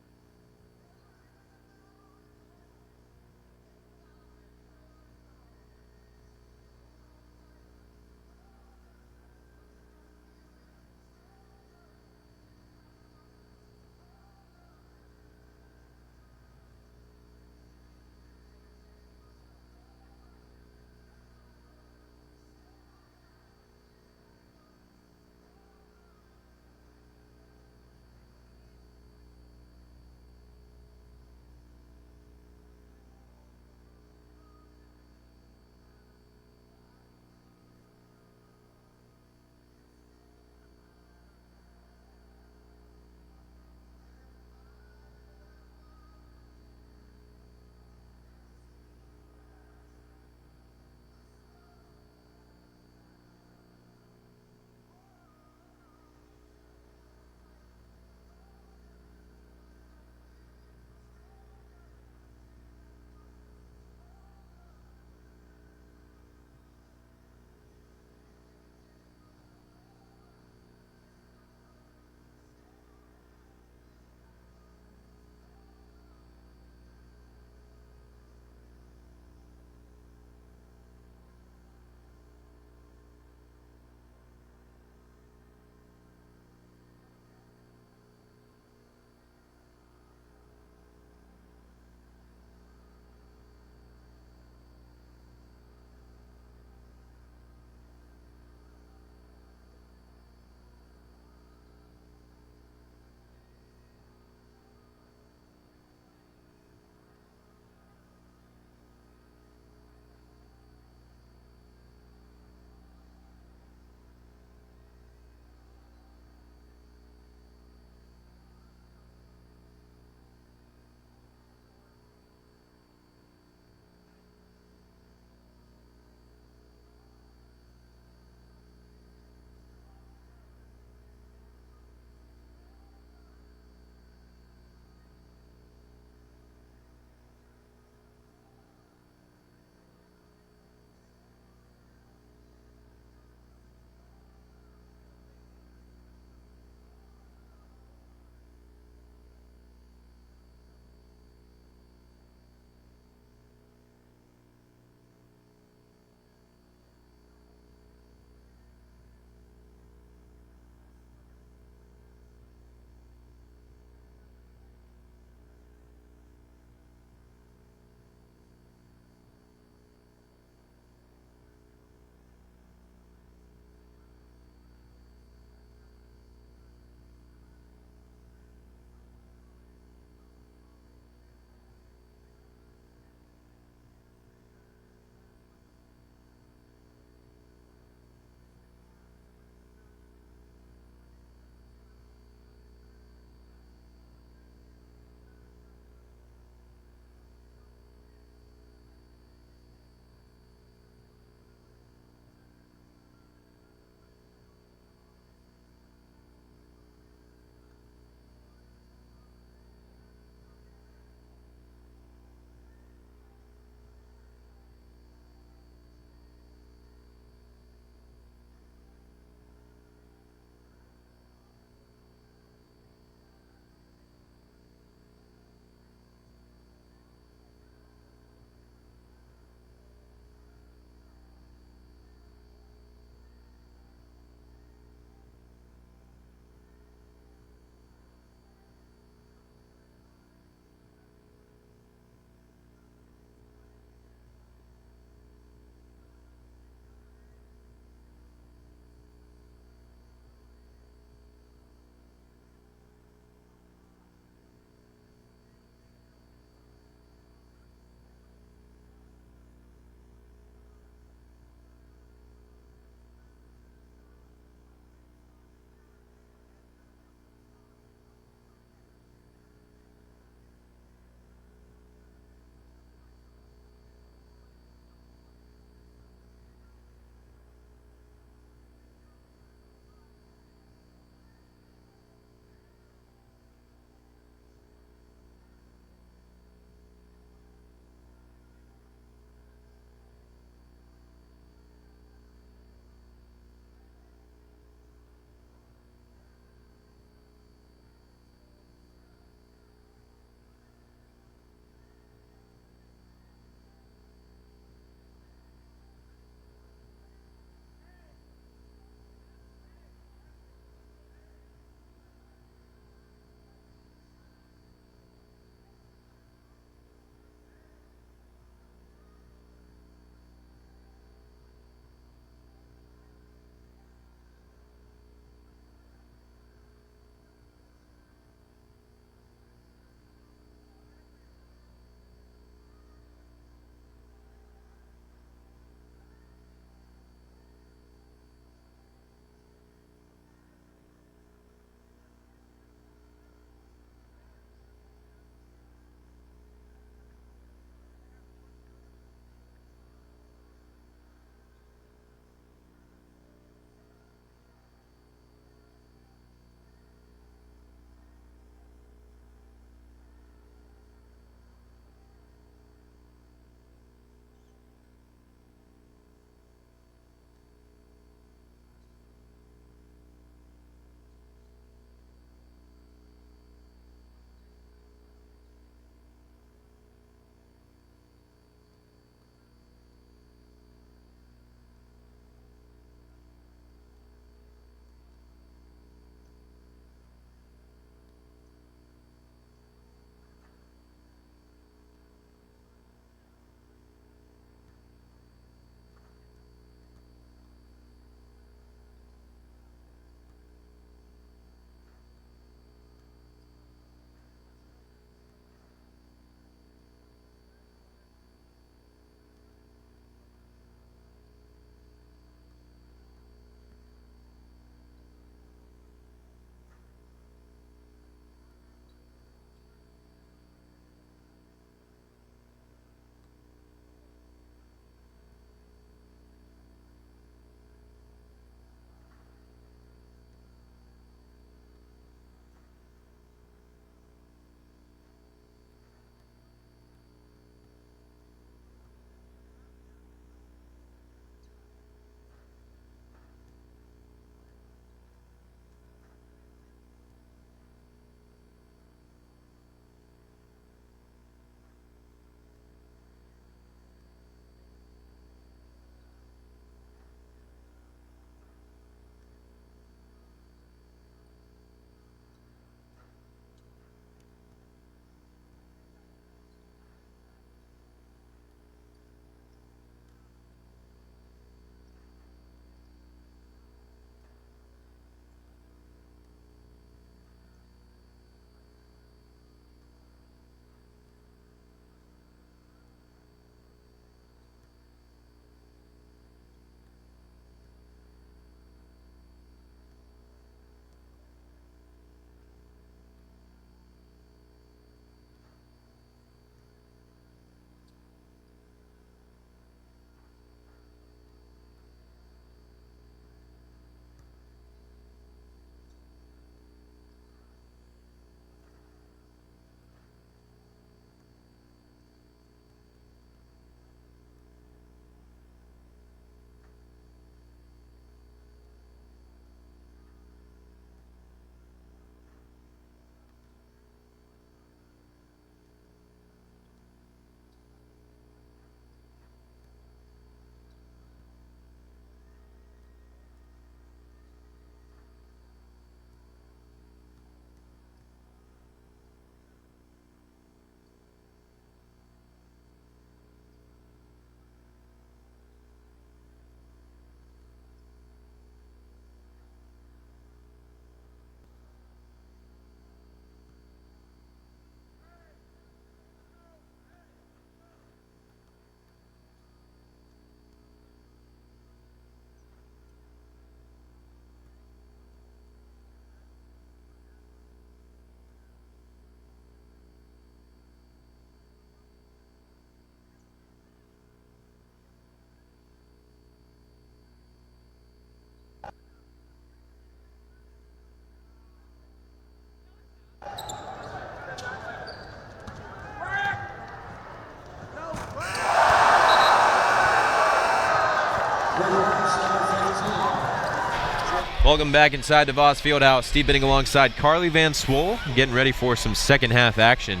Welcome back inside DeVos Fieldhouse. Steve Benning alongside Carly Van Swole, getting ready for some second half action.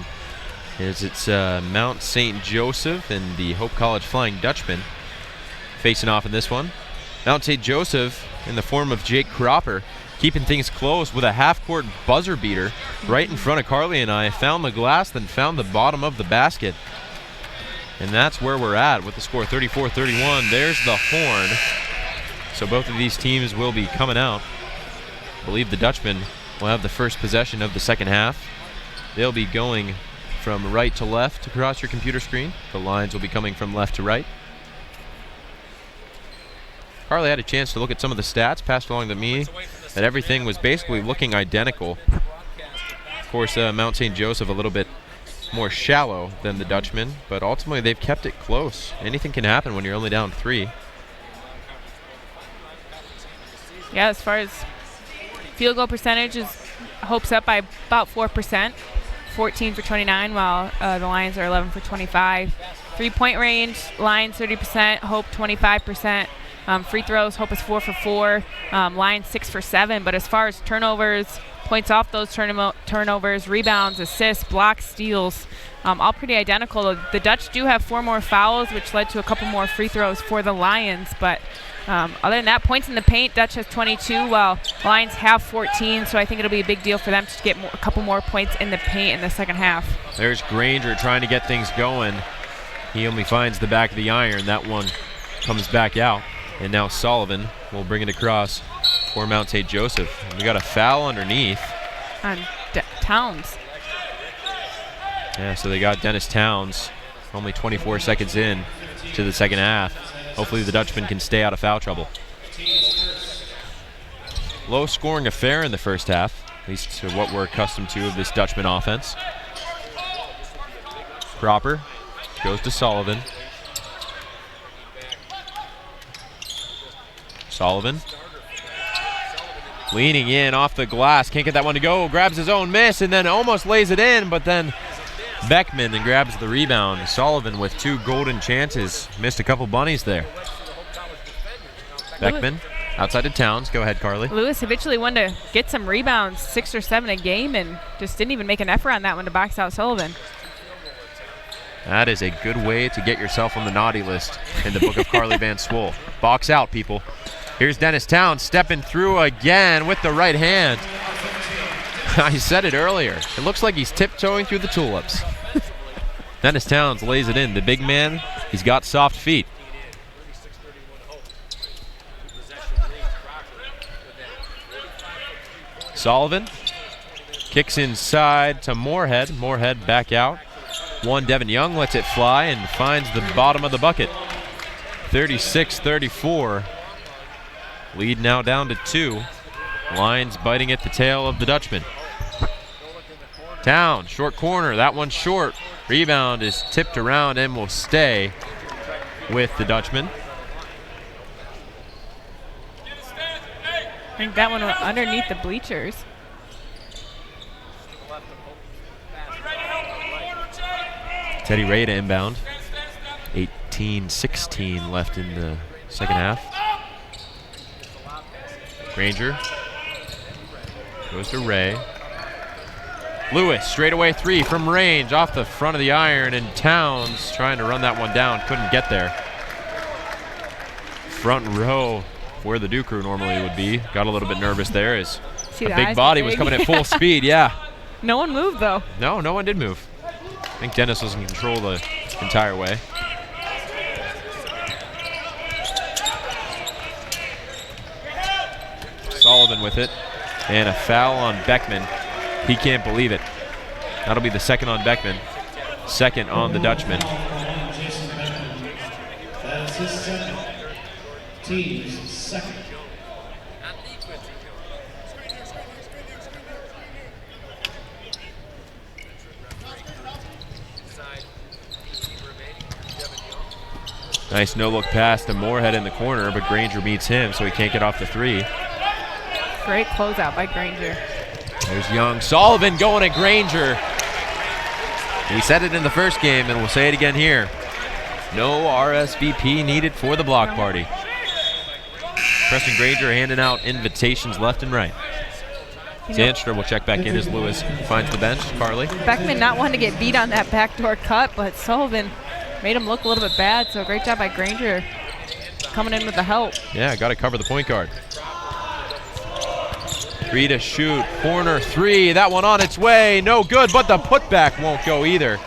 As it's Mount St. Joseph and the Hope College Flying Dutchman facing off in this one. Mount St. Joseph in the form of Jake Cropper, keeping things close with a half-court buzzer beater right in front of Carly and I. Found the glass, then found the bottom of the basket. And that's where we're at with the score 34-31. There's the horn. So both of these teams will be coming out. I believe the Dutchman will have the first possession of the second half. They'll be going from right to left across your computer screen. The lines will be coming from left to right. Carly had a chance to look at some of the stats, passed along to me, that everything was basically looking identical. Of course, Mount St. Joseph a little bit more shallow than the Dutchman, but ultimately they've kept it close. Anything can happen when you're only down 3. Yeah, as far as field goal percentage, is Hope's up by about 4%, 14 for 29, while the Lions are 11 for 25. 3-point range, Lions 30%, Hope 25%. Free throws, Hope is 4 for 4, Lions 6 for 7. But as far as turnovers, points off those turnovers, rebounds, assists, blocks, steals, all pretty identical. The Dutch do have 4 more fouls, which led to a couple more free throws for the Lions. But other than that, points in the paint, Dutch has 22, while Lions have 14. So I think it'll be a big deal for them to get a couple more points in the paint in the second half. There's Granger trying to get things going. He only finds the back of the iron. That one comes back out. And now Sullivan will bring it across for Mount St. Joseph. And we got a foul underneath. On Towns. Yeah, so they got Dennis Towns only 24 seconds in to the second half. Hopefully the Dutchman can stay out of foul trouble. Low scoring affair in the first half, at least to what we're accustomed to of this Dutchman offense. Cropper goes to Sullivan. Sullivan leaning in off the glass, can't get that one to go, grabs his own miss and then almost lays it in, but then Beckman then grabs the rebound. Sullivan with 2 golden chances, missed a couple bunnies there. Beckman outside of Towns. Go ahead, Carly. Lewis habitually wanted to get some rebounds, 6 or 7 a game, and just didn't even make an effort on that one to box out Sullivan. That is a good way to get yourself on the naughty list in the book of Carly Van Swole. Box out, people. Here's Dennis Towns stepping through again with the right hand. I said it earlier. It looks like he's tiptoeing through the tulips. Dennis Towns lays it in. The big man, he's got soft feet. Sullivan kicks inside to Moorhead. Moorhead back out. Devin Young lets it fly and finds the bottom of the bucket. 36-34. Lead now down to 2. Lions biting at the tail of the Dutchman. Towns, short corner. That one's short. Rebound is tipped around and will stay with the Dutchman. I think that one went underneath the bleachers. Teddy Ray to inbound. 18-16 left in the second half. Granger goes to Ray. Lewis, straightaway 3 from range off the front of the iron, and Towns trying to run that one down, couldn't get there. Front row where the Duke crew normally would be. Got a little bit nervous there as a big body was coming at full speed, yeah. No one moved though. No one did move. I think Dennis was in control the entire way. Sullivan with it, and a foul on Beckman. He can't believe it. That'll be the second on Beckman, second on the Dutchman. That's his second. Team's second. Nice no-look pass to Moorhead in the corner, but Granger meets him, so he can't get off the 3. Great closeout by Granger. There's Young. Sullivan going at Granger. We said it in the first game, and we'll say it again here. No RSVP needed for the block party. Preston Granger handing out invitations left and right. Zanstra will check back in as Lewis finds the bench. Carly. Beckman not wanting to get beat on that backdoor cut, but Sullivan made him look a little bit bad, so great job by Granger coming in with the help. Yeah, got to cover the point guard. 3 to shoot, corner 3, that one on its way, no good, but the putback won't go either.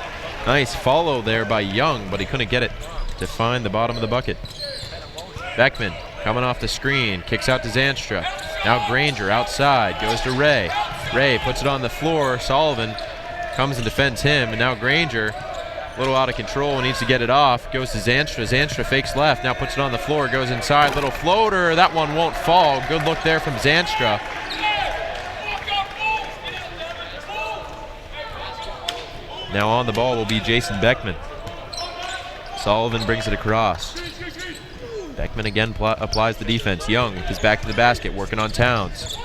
Nice follow there by Young, but he couldn't get it to find the bottom of the bucket. Beckman coming off the screen, kicks out to Zanstra. Now Granger outside, goes to Ray. Ray puts it on the floor. Sullivan comes and defends him, and now Granger, a little out of control, needs to get it off. Goes to Zanstra. Zanstra fakes left, now puts it on the floor, goes inside, little floater. That one won't fall. Good look there from Zanstra. Now on the ball will be Jason Beckman. Sullivan brings it across. Beckman again applies the defense. Young with his back to the basket, working on Towns.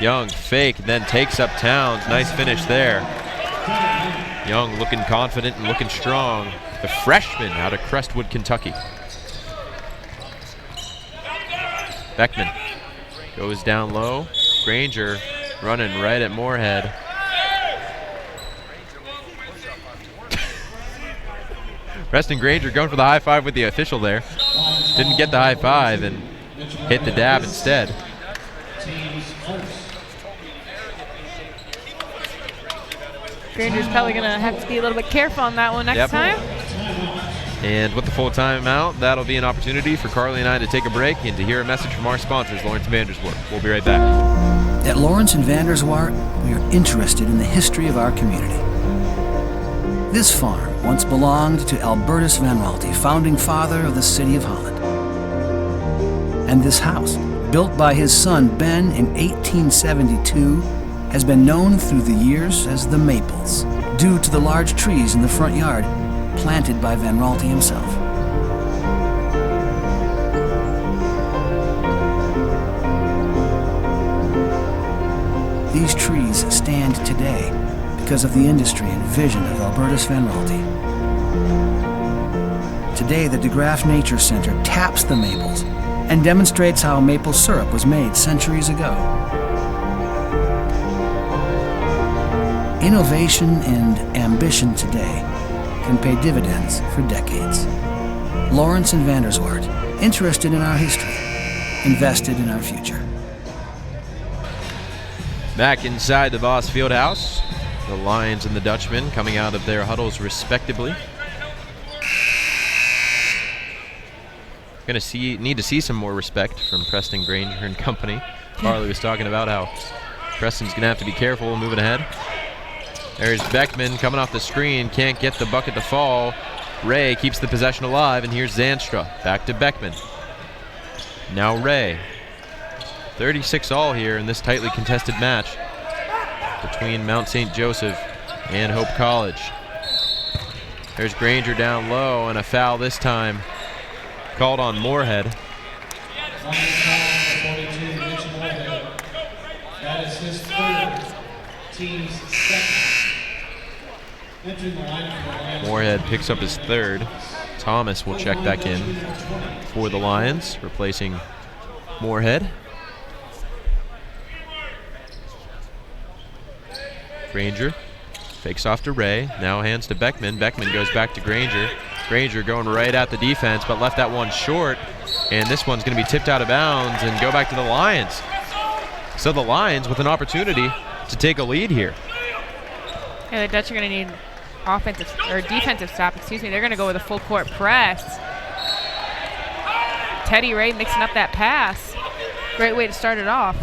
Young fake, then takes up Towns. Nice finish there. Young looking confident and looking strong. The freshman out of Crestwood, Kentucky. Beckman goes down low. Granger running right at Moorhead. Preston Granger going for the high five with the official there. Didn't get the high five and hit the dab instead. Granger's probably going to have to be a little bit careful on that one next time. And with the full timeout, that'll be an opportunity for Carly and I to take a break and to hear a message from our sponsors, Lawrence and Vanderswart. We'll be right back. At Lawrence and Vanderswart, we are interested in the history of our community. This farm once belonged to Albertus Van Raalte, founding father of the city of Holland. And this house, built by his son Ben in 1872, has been known through the years as the Maples, due to the large trees in the front yard planted by Van Raalte himself. These trees stand today because of the industry and vision of Albertus Van Raalte. Today, the DeGraff Nature Center taps the maples and demonstrates how maple syrup was made centuries ago. Innovation and ambition today can pay dividends for decades. Lawrence and Vanderswart, interested in our history, invested in our future. Back inside the Voss Fieldhouse, the Lions and the Dutchmen coming out of their huddles respectively. Gonna need to see some more respect from Preston Granger and company. Carly was talking about how Preston's gonna have to be careful moving ahead. There's Beckman coming off the screen, can't get the bucket to fall. Ray keeps the possession alive, and here's Zanstra. Back to Beckman. Now Ray. 36 all here in this tightly contested match between Mount St. Joseph and Hope College. There's Granger down low, and a foul this time called on Moorhead. That is his third, team's second. Moorhead picks up his third. Thomas will check back in for the Lions, replacing Moorhead. Granger fakes off to Ray, now hands to Beckman. Beckman goes back to Granger. Granger going right at the defense, but left that one short. And this one's going to be tipped out of bounds and go back to the Lions. So the Lions with an opportunity to take a lead here. Yeah, the Dutch are going to need offensive or defensive stop. Excuse me. They're going to go with a full court press. Teddy Ray mixing up that pass. Great way to start it off.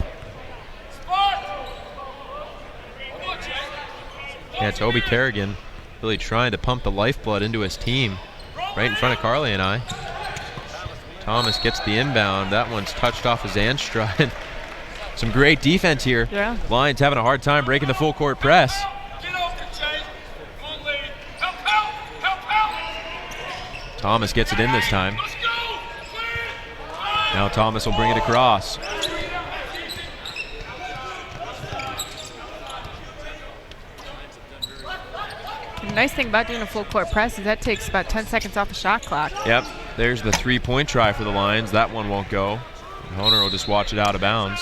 Yeah, Toby Kerrigan really trying to pump the lifeblood into his team right in front of Carly and I. Thomas gets the inbound. That one's touched off of Zanstra. Some great defense here. Yeah. Lions having a hard time breaking the full court press. Thomas gets it in this time. Now Thomas will bring it across. The nice thing about doing a full court press is that takes about 10 seconds off the shot clock. Yep, there's the three-point try for the Lions. That one won't go. Honer will just watch it out of bounds.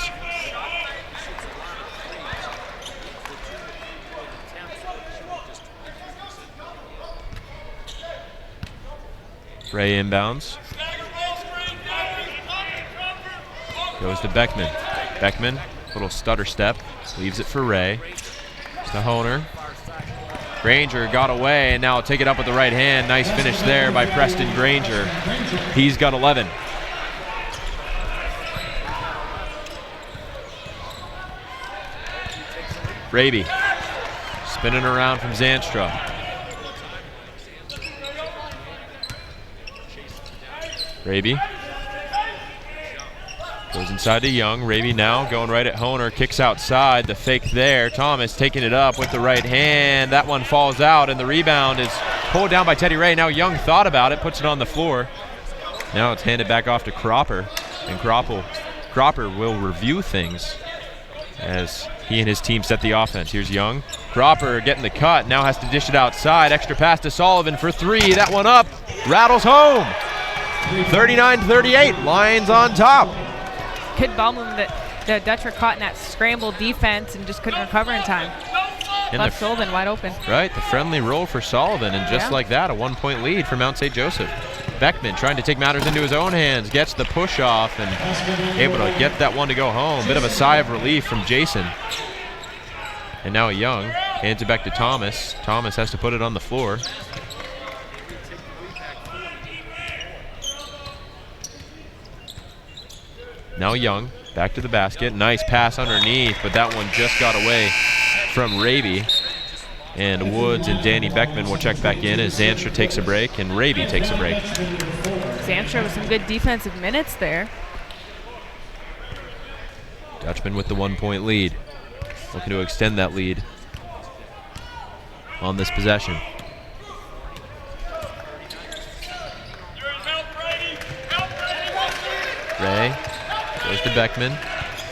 Ray inbounds. Goes to Beckman. Beckman, little stutter step, leaves it for Ray. To Honer. Granger got away, and now take it up with the right hand. Nice finish there by Preston Granger. He's got 11. Raby spinning around from Zanstra. Raby goes inside to Young. Raby now going right at Honer. Kicks outside. The fake there. Thomas taking it up with the right hand. That one falls out, and the rebound is pulled down by Teddy Ray. Now Young thought about it, puts it on the floor. Now it's handed back off to Cropper, and Cropper will review things as he and his team set the offense. Here's Young. Cropper getting the cut. Now has to dish it outside. Extra pass to Sullivan for three. That one up. Rattles home. 39-38. Lions on top. Good ball movement that the Dutch were caught in that scramble defense and just couldn't recover in time. And left Sullivan wide open. Right, the friendly roll for Sullivan, and just like that, a 1-point lead for Mount St. Joseph. Beckman trying to take matters into his own hands, gets the push off and able to get that one to go home. Bit of a sigh of relief from Jason. And now Young hands it back to Thomas. Thomas has to put it on the floor. Now Young, back to the basket. Nice pass underneath, but that one just got away from Raby. And Woods and Danny Beckman will check back in as Zanstra takes a break and Raby takes a break. Zanstra with some good defensive minutes there. Dutchman with the 1-point lead. Looking to extend that lead on this possession. Ray goes to Beckman.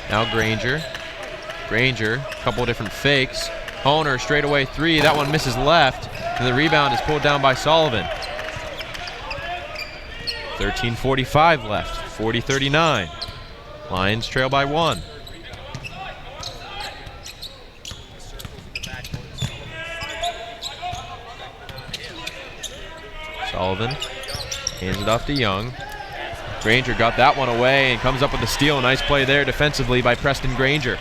Now Granger. Granger, a couple of different fakes. Honer straight away three. That one misses left. And the rebound is pulled down by Sullivan. 13:45 left. 40-39. Lions trail by 1. Sullivan hands it off to Young. Granger got that one away and comes up with a steal. Nice play there defensively by Preston Granger.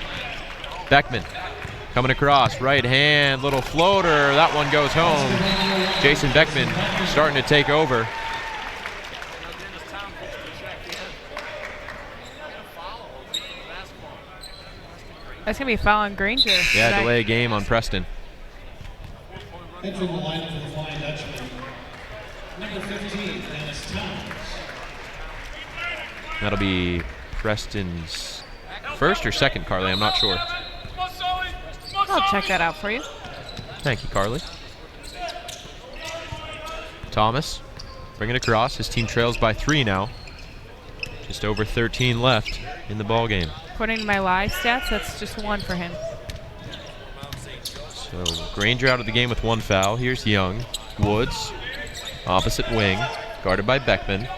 Beckman coming across, right hand, little floater. That one goes home. Jason Beckman starting to take over. That's going to be a foul on Granger. Yeah, delay a game on Preston. Entering the line for the Flying Dutchman, number 15, Dennis Towns. That'll be Preston's first or second, Carly. I'm not sure. I'll check that out for you. Thank you, Carly. Thomas bringing it across. His team trails by 3 now. Just over 13 left in the ball game. According to my live stats, that's just 1 for him. So Granger out of the game with 1 foul. Here's Young. Woods, opposite wing, guarded by Beckman.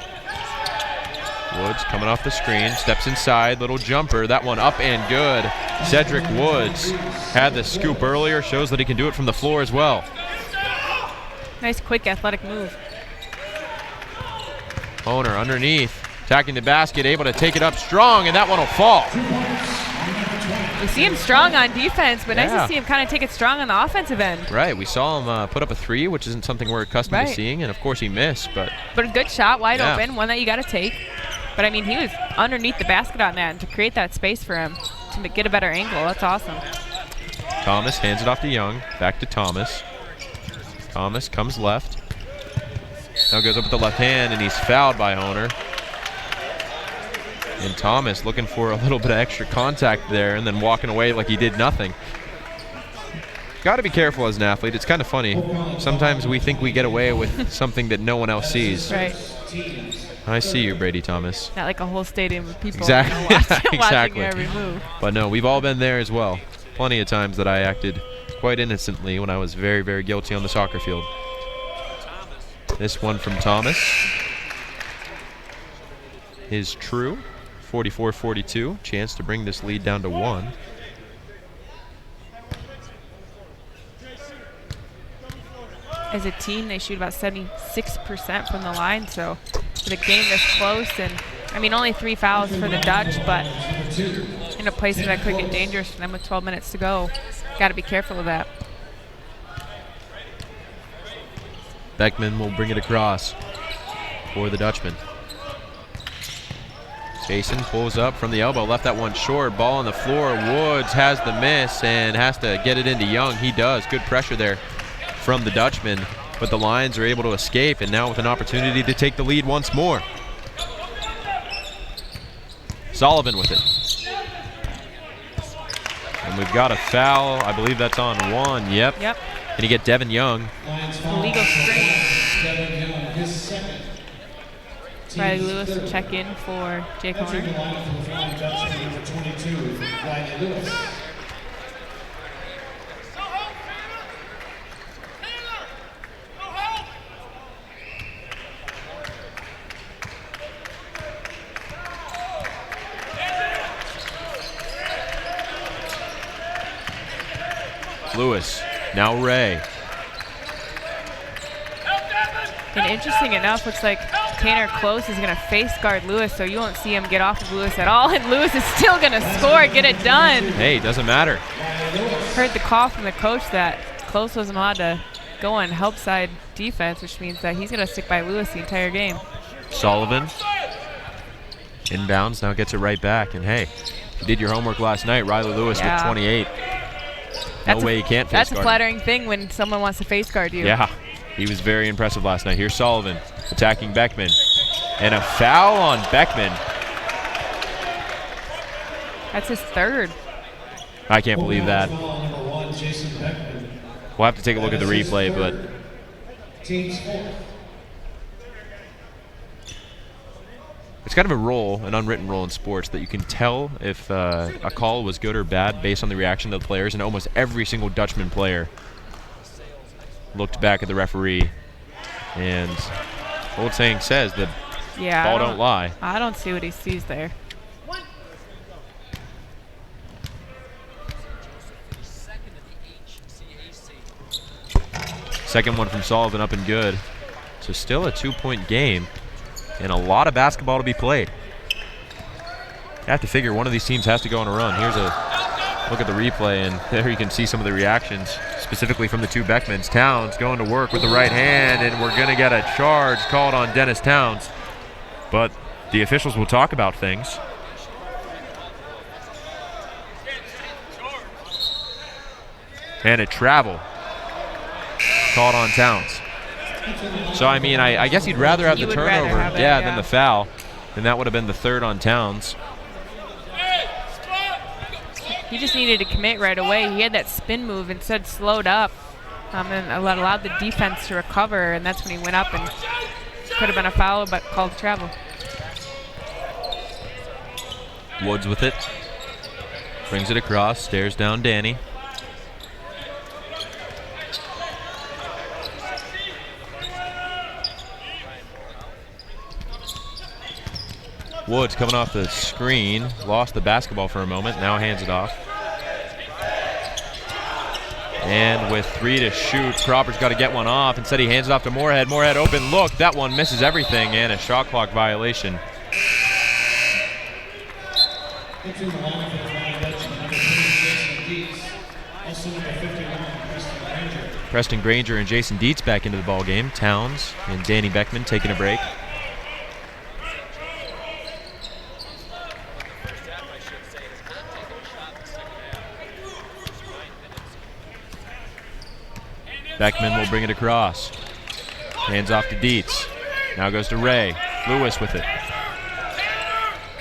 Woods coming off the screen, steps inside, little jumper. That one up and good. Cedric Woods had the scoop earlier, shows that he can do it from the floor as well. Nice quick athletic move. Honer underneath, attacking the basket, able to take it up strong, and that one will fall. We see him strong on defense, but nice to see him kind of take it strong on the offensive end. Right, we saw him put up a 3, which isn't something we're accustomed to seeing, and of course he missed. But a good shot, wide open, one that you got to take. But I mean, he was underneath the basket on that, and to create that space for him to get a better angle, that's awesome. Thomas hands it off to Young, back to Thomas. Thomas comes left. Now goes up with the left hand, and he's fouled by Honer. And Thomas looking for a little bit of extra contact there and then walking away like he did nothing. Got to be careful as an athlete. It's kind of funny. Sometimes we think we get away with something that no one else sees. Right. I see you, Brady Thomas. Not like a whole stadium of people exactly. watching your every move. But no, we've all been there as well. Plenty of times that I acted quite innocently when I was very, very guilty on the soccer field. This one from Thomas is true. 44-42. Chance to bring this lead down to 1. As a team, they shoot about 76% from the line, so with a game this close, and I mean only 3 fouls for the Dutch, but in a place where that could get dangerous for them with 12 minutes to go. Got to be careful of that. Beckman will bring it across for the Dutchman. Jason pulls up from the elbow, left that one short. Ball on the floor. Woods has the miss and has to get it into Young. He does. Good pressure there from the Dutchman, but the Lions are able to escape, and now with an opportunity to take the lead once more. Sullivan with it. And we've got a foul. I believe that's on 1. Yep. And you get Devin Young. Legal screen. Riley Lewis will check in for Jake Horner. Lewis, now Ray. And interesting enough, looks like Tanner Close is going to face guard Lewis, so you won't see him get off of Lewis at all, and Lewis is still going to score, get it done. Hey, doesn't matter. Heard the call from the coach that Close wasn't allowed to go on help side defense, which means that he's going to stick by Lewis the entire game. Sullivan, inbounds, now gets it right back, and hey, if you did your homework last night, Riley Lewis with 28. No way you can't face guard. That's a flattering thing when someone wants to face guard you. Yeah, he was very impressive last night. Here's Sullivan attacking Beckman. And a foul on Beckman. That's his 3rd. I can't believe that. We'll have to take a look at the replay, but it's kind of a rule, an unwritten rule in sports, that you can tell if a call was good or bad based on the reaction of the players, and almost every single Dutchman player looked back at the referee, and old saying says that ball don't lie. I don't see what he sees there. Second one from Sullivan up and good. So still a 2-point game and a lot of basketball to be played. You have to figure one of these teams has to go on a run. Here's a look at the replay, and there you can see some of the reactions, specifically from the two Beckmans. Towns going to work with the right hand, and we're going to get a charge called on Dennis Towns. But the officials will talk about things. And a travel called on Towns. So, I mean, I guess you'd rather have the turnover than the foul. And that would have been the 3rd on Towns. He just needed to commit right away. He had that spin move, instead slowed up and allowed the defense to recover, and that's when he went up and could have been a foul, but called travel. Woods with it. Brings it across, stares down Danny. Woods coming off the screen, lost the basketball for a moment, now hands it off. And with 3 to shoot, Cropper's got to get one off. Instead, he hands it off to Moorhead. Moorhead open look. That one misses everything, and a shot clock violation. Preston Granger and Jason Dietz back into the ball game. Towns and Danny Beckman taking a break. Beckman will bring it across. Hands off to Dietz. Now goes to Ray. Lewis with it.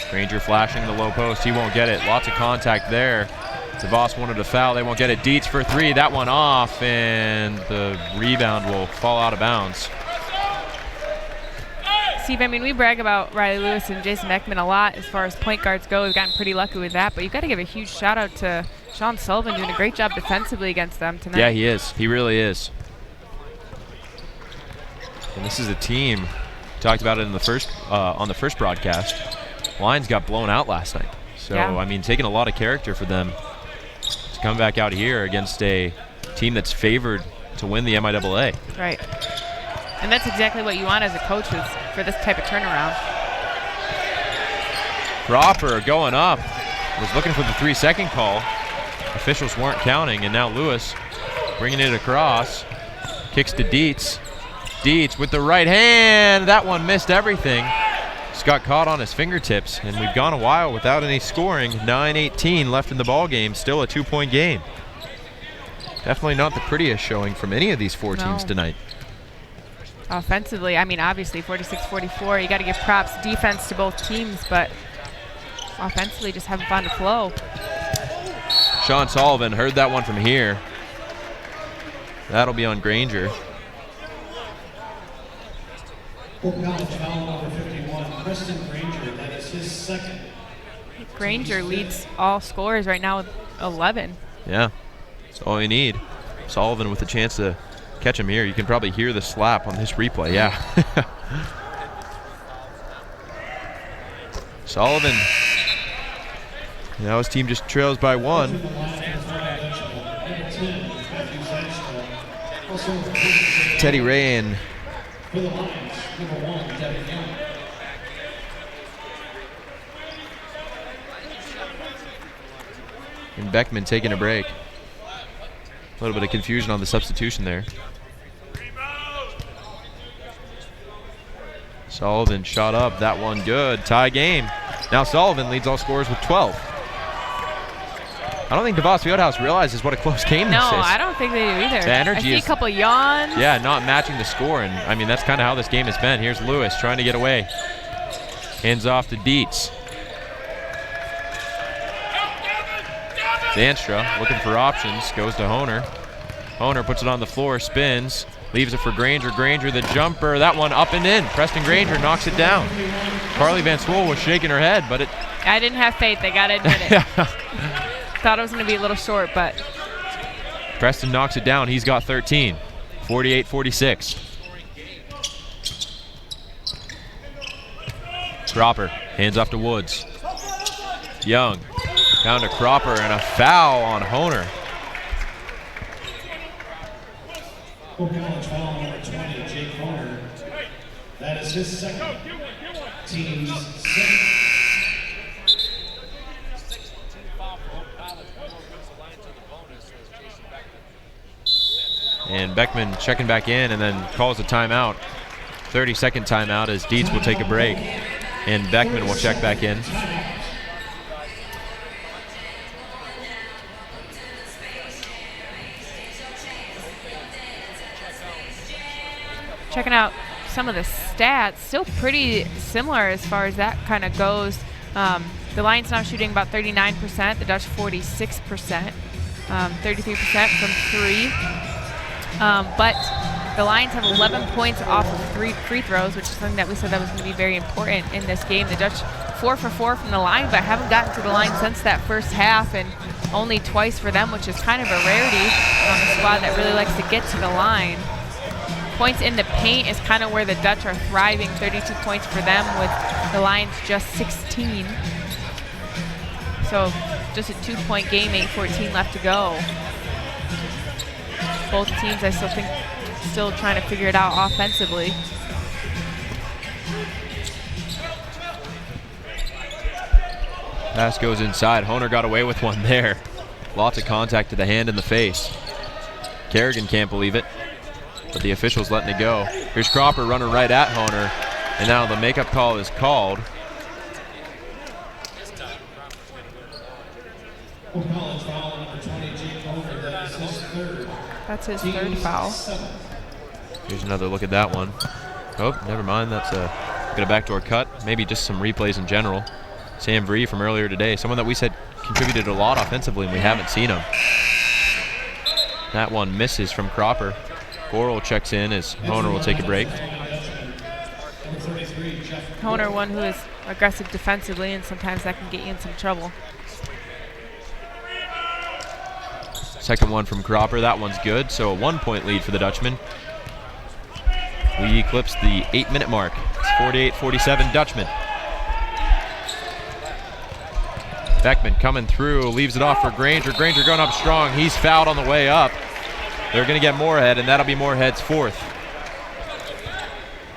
Granger flashing the low post. He won't get it. Lots of contact there. DeVos wanted a foul. They won't get it. Dietz for 3. That one off, and the rebound will fall out of bounds. Steve, I mean, we brag about Riley Lewis and Jason Beckman a lot as far as point guards go. We've gotten pretty lucky with that, but you've got to give a huge shout out to Sean Sullivan doing a great job defensively against them tonight. Yeah, he is. He really is. And this is a team, talked about it in the first on the first broadcast, Lions got blown out last night. So, Yeah. I mean, taking a lot of character for them to come back out here against a team that's favored to win the MIAA. Right. And that's exactly what you want as a coach is for this type of turnaround. Cropper going up. Was looking for the 3-second call. Officials weren't counting, and now Lewis bringing it across. Kicks to Dietz. Dietz with the right hand. That one missed everything. Just got caught on his fingertips, and we've gone a while without any scoring. 9:18 left in the ball game. Still a 2-point game. Definitely not the prettiest showing from any of these four teams tonight. Offensively, I mean, obviously 46-44. You got to give props defense to both teams, but offensively just haven't found a flow. Sean Sullivan heard that one from here. That'll be on Granger. Hope College foul number 51, Preston Granger. That is his second. Granger leads all scorers right now with 11. Yeah, that's all you need. Sullivan with a chance to catch him here. You can probably hear the slap on this replay. Yeah. Sullivan. Now his team just trails by one. Teddy Ray and Beckman taking a break. A little bit of confusion on the substitution there. Sullivan shot up, that one good, tie game. Now Sullivan leads all scorers with 12. I don't think DeVos Fieldhouse realizes what a close game this is. No, I don't think they do either. The energy I see is, a couple yawns. Yeah, not matching the score, and I mean that's kind of how this game has been. Here's Lewis trying to get away. Hands off to Dietz. Zanstra looking for options, goes to Honer. Honer puts it on the floor, spins, leaves it for Granger. Granger the jumper, that one up and in. Preston Granger knocks it down. Carly Van Swoel was shaking her head, but it... I didn't have faith, I gotta admit it. Thought it was gonna be a little short, but... Preston knocks it down, he's got 13. 48-46. Cropper, hands off to Woods. Young, down to Cropper, and a foul on Honer. Hope College foul number 20, Jake Honer. That is his second. Team's second. And Beckman checking back in and then calls a timeout. 30-second timeout as Dietz will take a break. And Beckman will check back in. Checking out some of the stats, still pretty similar as far as that kind of goes. The Lions now shooting about 39%, the Dutch 46%, 33% from three. But the Lions have 11 points off of 3 free throws, which is something that we said that was going to be very important in this game. The Dutch 4 for 4 from the line, but haven't gotten to the line since that first half, and only twice for them, which is kind of a rarity on a squad that really likes to get to the line. Points in the paint is kind of where the Dutch are thriving. 32 points for them, with the Lions just 16. So just a 2-point game, 8:14 left to go. Both teams, I still think, still trying to figure it out offensively. Pass goes inside. Honer got away with one there. Lots of contact to the hand and the face. Kerrigan can't believe it, but the official's letting it go. Here's Cropper running right at Honer, and now the makeup call is called. College foul number 20, Jake Honer. That is his third. That's his third foul. Here's another look at that one. Oh, never mind. That's got a backdoor cut. Maybe just some replays in general. Sam Vree from earlier today, someone that we said contributed a lot offensively, and we haven't seen him. That one misses from Cropper. Goral checks in as Honer will take a break. Honer, one who is aggressive defensively, and sometimes that can get you in some trouble. Second one from Cropper. That one's good, so a 1-point lead for the Dutchman. We eclipse the 8-minute mark. It's 48-47 Dutchman. Beckman coming through, leaves it off for Granger. Granger going up strong. He's fouled on the way up. They're going to get Moorhead, and that'll be Moorhead's fourth.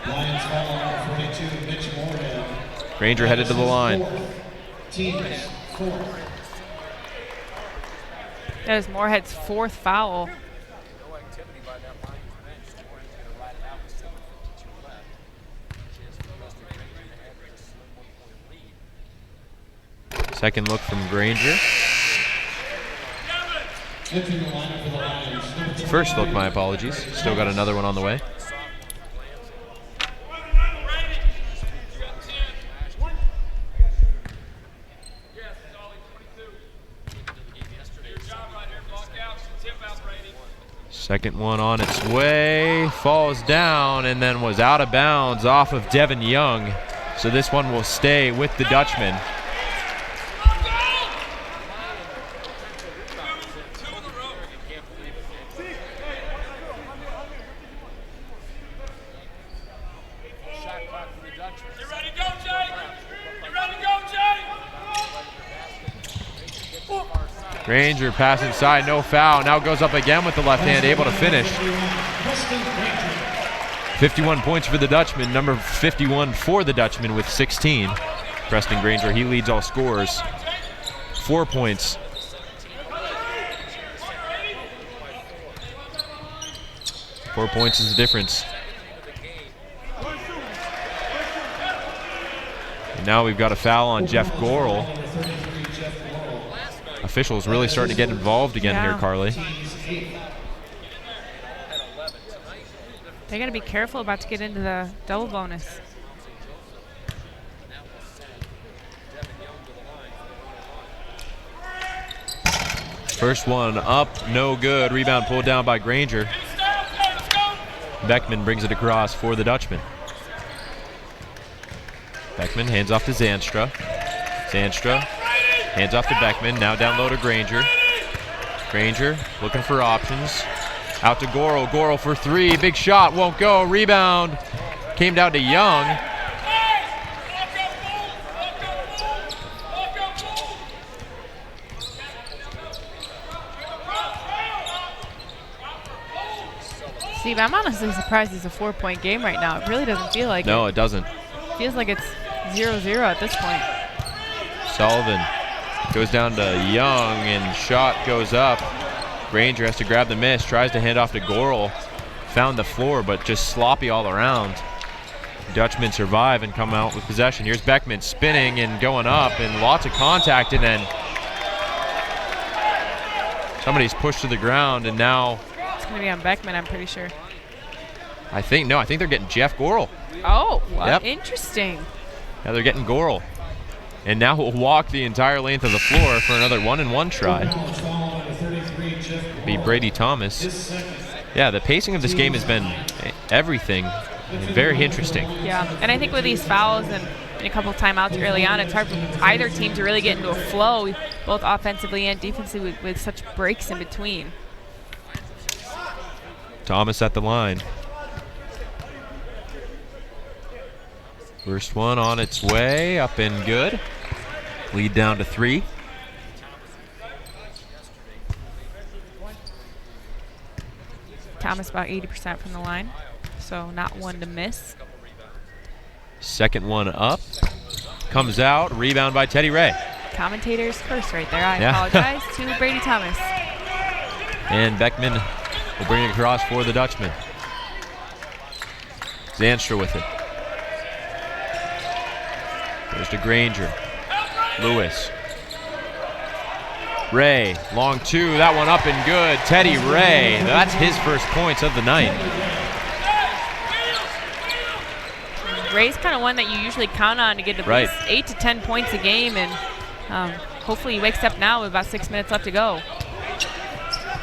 Lions foul on number 42, Mitch Moorhead. Granger headed to the line. Team's fourth. That is Moorhead's fourth foul. Second look from Granger. Entering the lineup for the Lions. First look, my apologies. Still got another one on the way. Second one on its way, falls down, and then was out of bounds off of Devin Young. So this one will stay with the Dutchman. Granger pass inside, no foul. Now goes up again with the left hand, able to finish. 51 points for the Dutchman, number 51 for the Dutchman with 16. Preston Granger, he leads all scorers. 4 points. Four points is the difference. And now we've got a foul on Jeff Gorel. Officials really starting to get involved again here, Carly. They got to be careful about to get into the double bonus. First one up, no good. Rebound pulled down by Granger. Beckman brings it across for the Dutchman. Beckman hands off to Zanstra. Zanstra hands off to Beckman, now down low to Granger. Granger looking for options. Out to Gorel, Gorel for three, big shot, won't go, rebound. Came down to Young. Steve, I'm honestly surprised it's a 4-point game right now. It really doesn't feel like it. No, it doesn't. Feels like it's 0-0 at this point. Sullivan goes down to Young and shot goes up. Granger has to grab the miss, tries to hand off to Gorel. Found the floor, but just sloppy all around. Dutchmen survive and come out with possession. Here's Beckman spinning and going up, and lots of contact, and then somebody's pushed to the ground, and now It's going to be on Beckman, I'm pretty sure. I think they're getting Jeff Gorel. Oh, well, Yep. Interesting. Yeah, they're getting Gorel. And now we'll walk the entire length of the floor for another 1-and-1 try. Be Brady Thomas. Yeah, the pacing of this game has been everything. Very interesting. Yeah, and I think with these fouls and a couple of timeouts early on, it's hard for either team to really get into a flow, both offensively and defensively, with such breaks in between. Thomas at the line. First one on its way, up and good. Lead down to 3. Thomas about 80% from the line, so not one to miss. Second one up. Comes out, rebound by Teddy Ray. Commentator's curse right there. I Yeah. apologize to Brady Thomas. And Beckman will bring it across for the Dutchman. Zanstra with it. Goes to Granger. Lewis. Ray, long two, that one up and good. Teddy Ray, that's his first points of the night. Ray's kind of one that you usually count on to get at least 8 to 10 points a game, and hopefully he wakes up now with about 6 minutes left to go.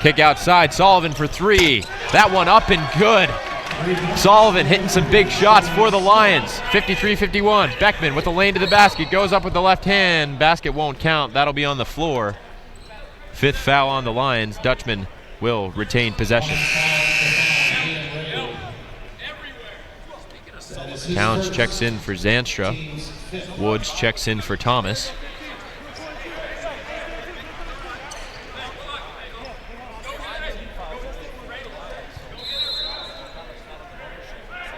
Kick outside, Sullivan for 3. That one up and good. Sullivan hitting some big shots for the Lions. 53-51. Beckman with the lane to the basket. Goes up with the left hand. Basket won't count. That'll be on the floor. 5th foul on the Lions. Dutchman will retain possession. Towns checks in for Zanstra. Woods checks in for Thomas.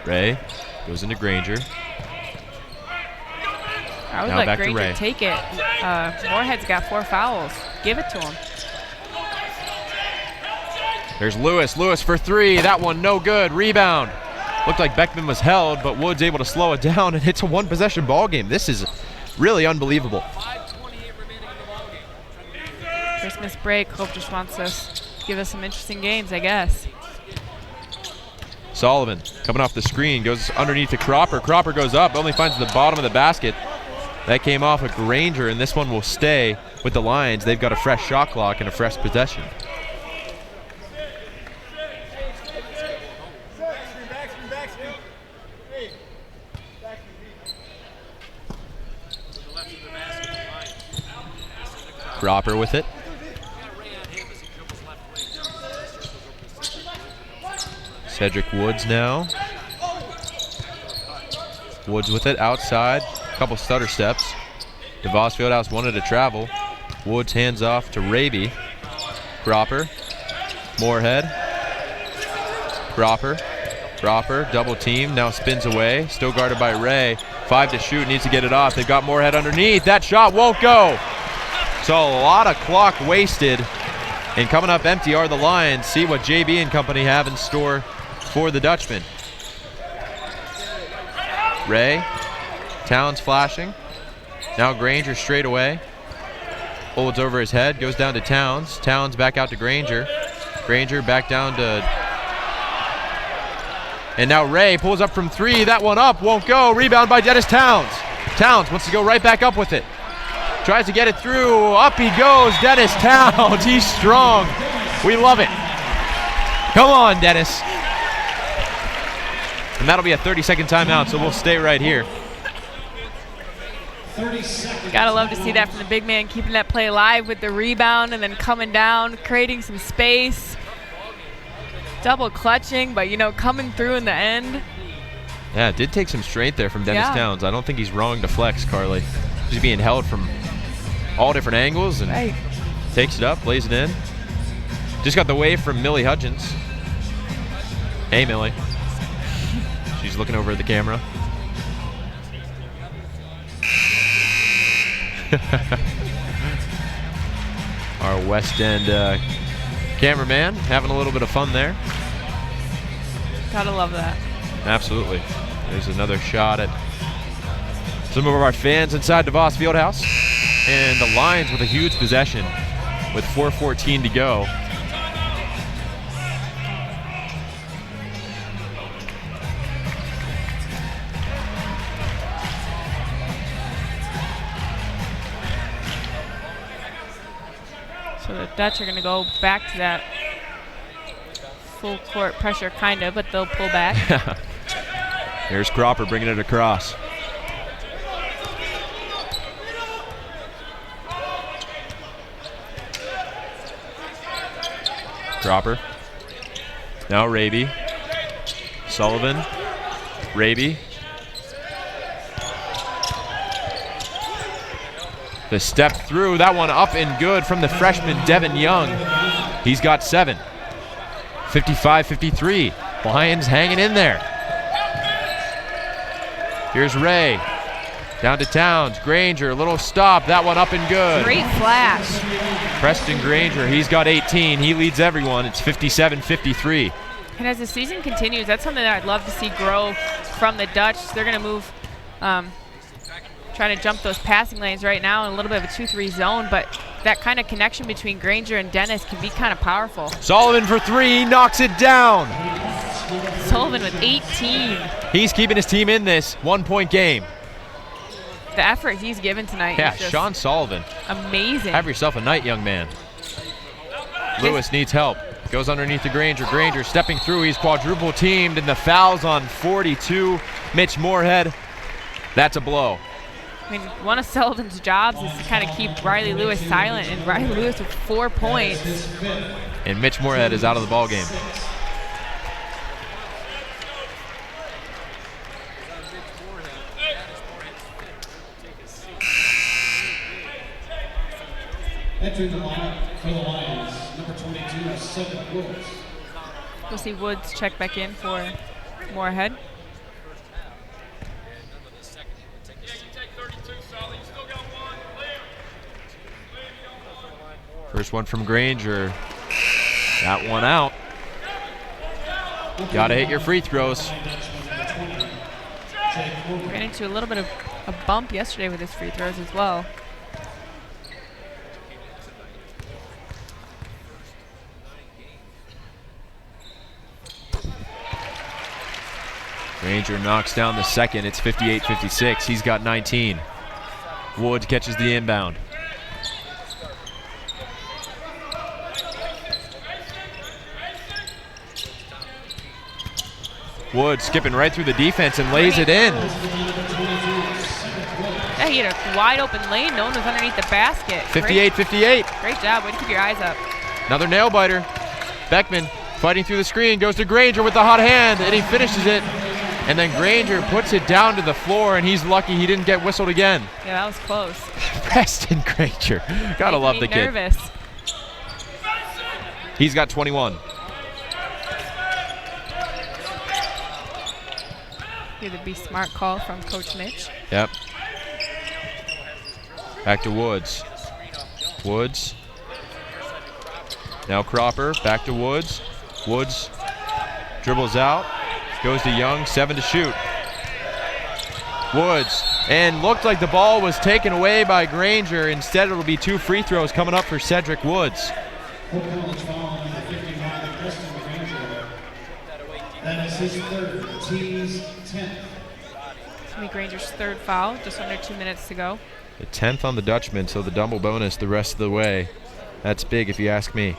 Ray goes into Granger. I would Now let back to Granger Ray. take it. Moorhead's got 4 fouls. Give it to him. There's Lewis. Lewis for 3. That one no good. Rebound. Looked like Beckman was held, but Woods able to slow it down, and it's a 1-possession ball game. This is really unbelievable. Christmas break. Hope just wants us to give us some interesting games, I guess. Sullivan coming off the screen, goes underneath to Cropper. Cropper goes up, only finds the bottom of the basket. That came off a Granger, and this one will stay with the Lions. They've got a fresh shot clock and a fresh possession. Cropper with it. Cedric Woods now. Woods with it outside. Couple stutter steps. DeVos Fieldhouse wanted to travel. Woods hands off to Raby. Cropper. Moorhead. Cropper. Cropper, double team, now spins away. Still guarded by Ray. 5 to shoot, needs to get it off. They've got Moorhead underneath. That shot won't go. So a lot of clock wasted. And coming up empty are the Lions. See what JB and company have in store for the Dutchman. Ray. Towns flashing. Now Granger straight away. Holds over his head, goes down to Towns. Towns back out to Granger. Granger back down to... And now Ray pulls up from 3. That one up, won't go. Rebound by Dennis Towns. Towns wants to go right back up with it. Tries to get it through. Up he goes, Dennis Towns. He's strong. We love it. Come on, Dennis. And that'll be a 30-second timeout, so we'll stay right here. Gotta love to see that from the big man, keeping that play alive with the rebound and then coming down, creating some space. Double clutching, but, you know, coming through in the end. Yeah, it did take some strength there from Dennis Towns. I don't think he's wrong to flex, Carly. He's being held from all different angles and takes it up, plays it in. Just got the wave from Millie Hudgens. Hey, Millie. She's looking over at the camera. Our West End cameraman having a little bit of fun there. Gotta love that. Absolutely. There's another shot at some of our fans inside DeVos Fieldhouse. And the Lions with a huge possession with 4:14 to go. So the Dutch are going to go back to that full court pressure, kind of, but they'll pull back. Here's Cropper bringing it across. Cropper. Now Raby. Sullivan. Raby. The step through, that one up and good from the freshman Devin Young. He's got 7. 55-53. Lions hanging in there. Here's Ray. Down to Towns. Granger, a little stop. That one up and good. Great flash. Preston Granger, he's got 18. He leads everyone. It's 57-53. And as the season continues, that's something that I'd love to see grow from the Dutch. They're going to move, trying to jump those passing lanes right now in a little bit of a 2-3 zone, but that kind of connection between Granger and Dennis can be kind of powerful. Sullivan for 3, knocks it down. Sullivan with 18. He's keeping his team in this 1-point game. The effort he's given tonight Yeah, is just Sean Sullivan. amazing. Have yourself a night, young man. Lewis needs help. Goes underneath the Granger. Granger stepping through. He's quadruple teamed, and the foul's on 42. Mitch Moorhead. That's a blow. I mean, one of Sullivan's jobs is to kind of keep Riley Lewis silent, and Riley Lewis with 4 points. And Mitch Moorhead is out of the ball game. Entering the lineup for the Lions, number 22, Cedric Woods. We'll see Woods check back in for Moorhead. First one from Granger. That one out. Got to hit your free throws. Ran into a little bit of a bump yesterday with his free throws as well. Granger knocks down the second. It's 58-56. He's got 19. Woods catches the inbound. Woods skipping right through the defense and lays it in. Yeah, he had a wide open lane. No one was underneath the basket. 58-58. Great job. Way to keep your eyes up. Another nail biter. Beckman fighting through the screen, goes to Granger with the hot hand, and he finishes it. And then Granger puts it down to the floor, and he's lucky he didn't get whistled again. Yeah, that was close. Preston Granger. Gotta love the kid. Nervous. He's got 21. Hear the be smart call from Coach Mitch. Yep. Back to Woods. Woods. Now Cropper. Back to Woods. Woods dribbles out. Goes to Young. 7 to shoot. Woods. And looked like the ball was taken away by Granger. Instead, it'll be 2 free throws coming up for Cedric Woods. That is his third, team's 10th. It's going to be Granger's third foul, just under 2 minutes to go. The 10th on the Dutchman, so the double bonus the rest of the way. That's big if you ask me.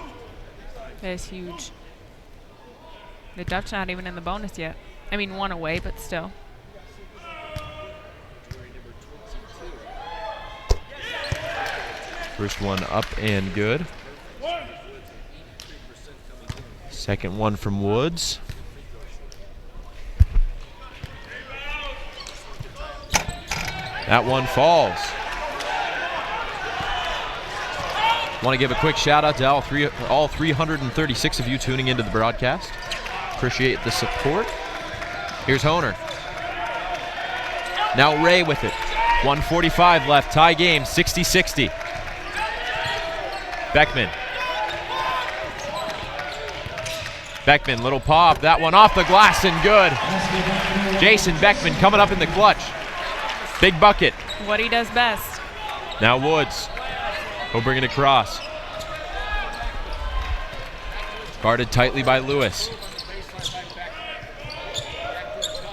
That is huge. The Dutch not even in the bonus yet. I mean, 1 away, but still. First one up and good. Second one from Woods. That one falls. Want to give a quick shout out to all 336 of you tuning into the broadcast. Appreciate the support. Here's Honer. Now Ray with it. 1:45 left. Tie game, 60-60. Beckman. Beckman, little pop. That one off the glass and good. Jason Beckman coming up in the clutch. Big bucket. What he does best. Now Woods. He'll bring it across. Guarded tightly by Lewis.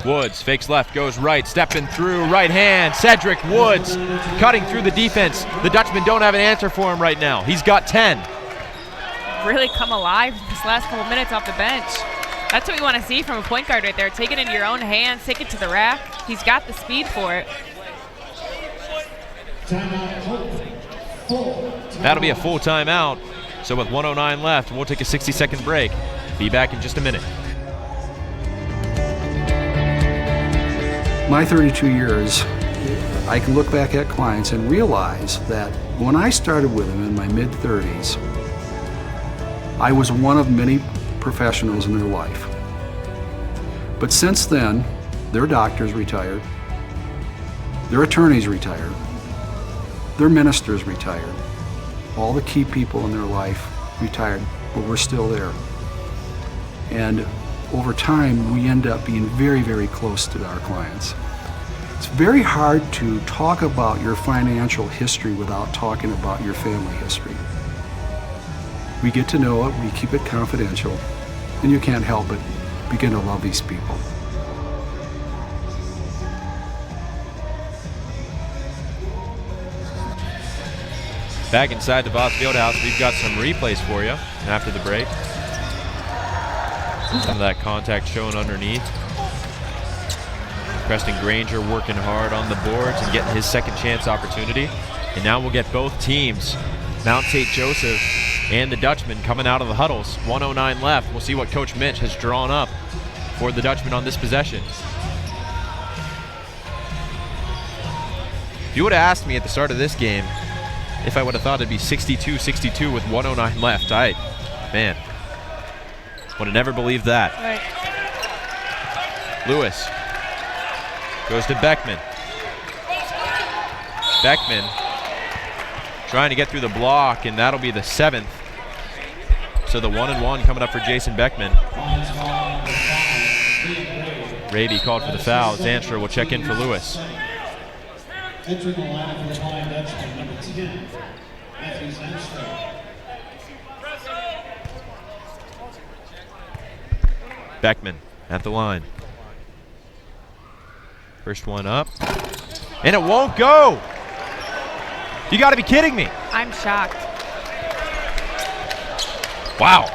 Woods fakes left, goes right, stepping through, right hand. Cedric Woods cutting through the defense. The Dutchmen don't have an answer for him right now. He's got 10. Really come alive this last couple minutes off the bench. That's what we want to see from a point guard right there. Take it into your own hands, take it to the rack. He's got the speed for it. That'll be a full timeout. So with 1:09 left, we'll take a 60-second break. Be back in just a minute. My 32 years, I can look back at clients and realize that when I started with them in my mid-30s, I was one of many professionals in their life. But since then, their doctors retired, their attorneys retired, their ministers retired, all the key people in their life retired, but we're still there. And over time, we end up being very, very close to our clients. It's very hard to talk about your financial history without talking about your family history. We get to know it, we keep it confidential, and you can't help but begin to love these people. Back inside the Voss Fieldhouse, we've got some replays for you after the break. Some of that contact showing underneath. Preston Granger working hard on the boards and getting his second chance opportunity. And now we'll get both teams, Mount St. Joseph and the Dutchman, coming out of the huddles. 1:09 left. We'll see what Coach Mitch has drawn up for the Dutchman on this possession. If you would have asked me at the start of this game if I would have thought it'd be 62-62 with 1:09 left, man, would have never believed that. Right. Lewis goes to Beckman. Beckman trying to get through the block, and that'll be the 7th. So the 1-and-1 coming up for Jason Beckman. Raby called for the foul. Zanstra will check in for Lewis. Entering the lineup for the Flying Dutchman, number 10, Matthew Zanstra. Beckman at the line. First one up. And it won't go! You gotta be kidding me. I'm shocked. Wow.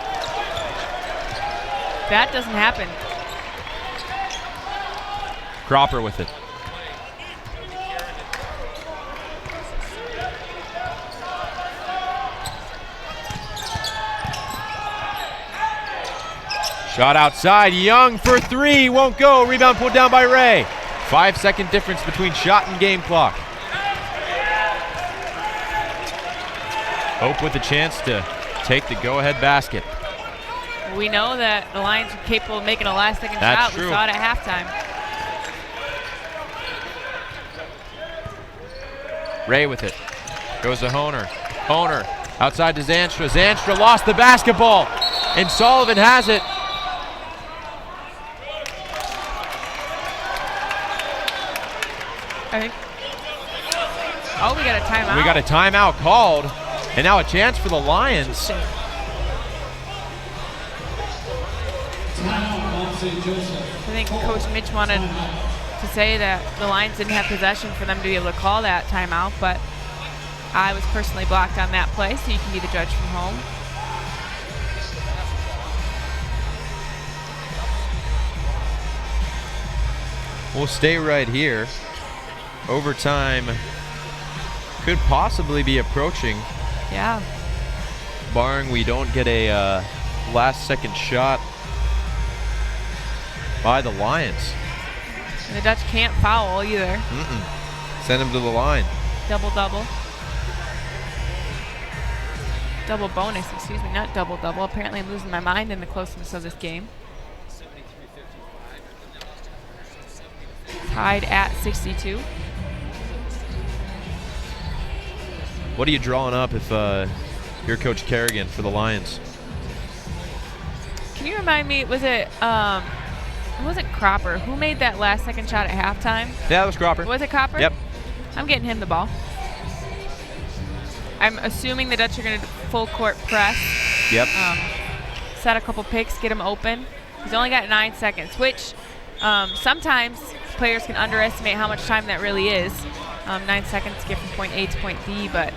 That doesn't happen. Cropper with it. Shot outside, Young for 3, won't go. Rebound pulled down by Ray. 5-second difference between shot and game clock. Hope with a chance to take the go-ahead basket. We know that the Lions are capable of making a last-second That's shot. true. We saw it at halftime. Ray with it. Goes to Honer. Honer outside to Zanstra. Zanstra lost the basketball, and Sullivan has it. I think. Oh, we got a timeout. We got a timeout called, and now a chance for the Lions. I think Coach Mitch wanted to say that the Lions didn't have possession for them to be able to call that timeout, but I was personally blocked on that play, so you can be the judge from home. We'll stay right here. Overtime could possibly be approaching, Yeah. barring we don't get a last-second shot by the Lions. And the Dutch can't foul either. Send him to the line. Double-double. Double bonus, excuse me, not double-double. Apparently I'm losing my mind in the closeness of this game. Tied at 62. What are you drawing up if you're Coach Kerrigan for the Lions? Can you remind me, was it Cropper? Who made that last second shot at halftime? Yeah, that was Cropper. Was it Cropper? Yep. I'm getting him the ball. I'm assuming the Dutch are going to full court press. Yep. Set a couple picks, get him open. He's only got 9 seconds, which sometimes players can underestimate how much time that really is. 9 seconds to get from point A to point B, but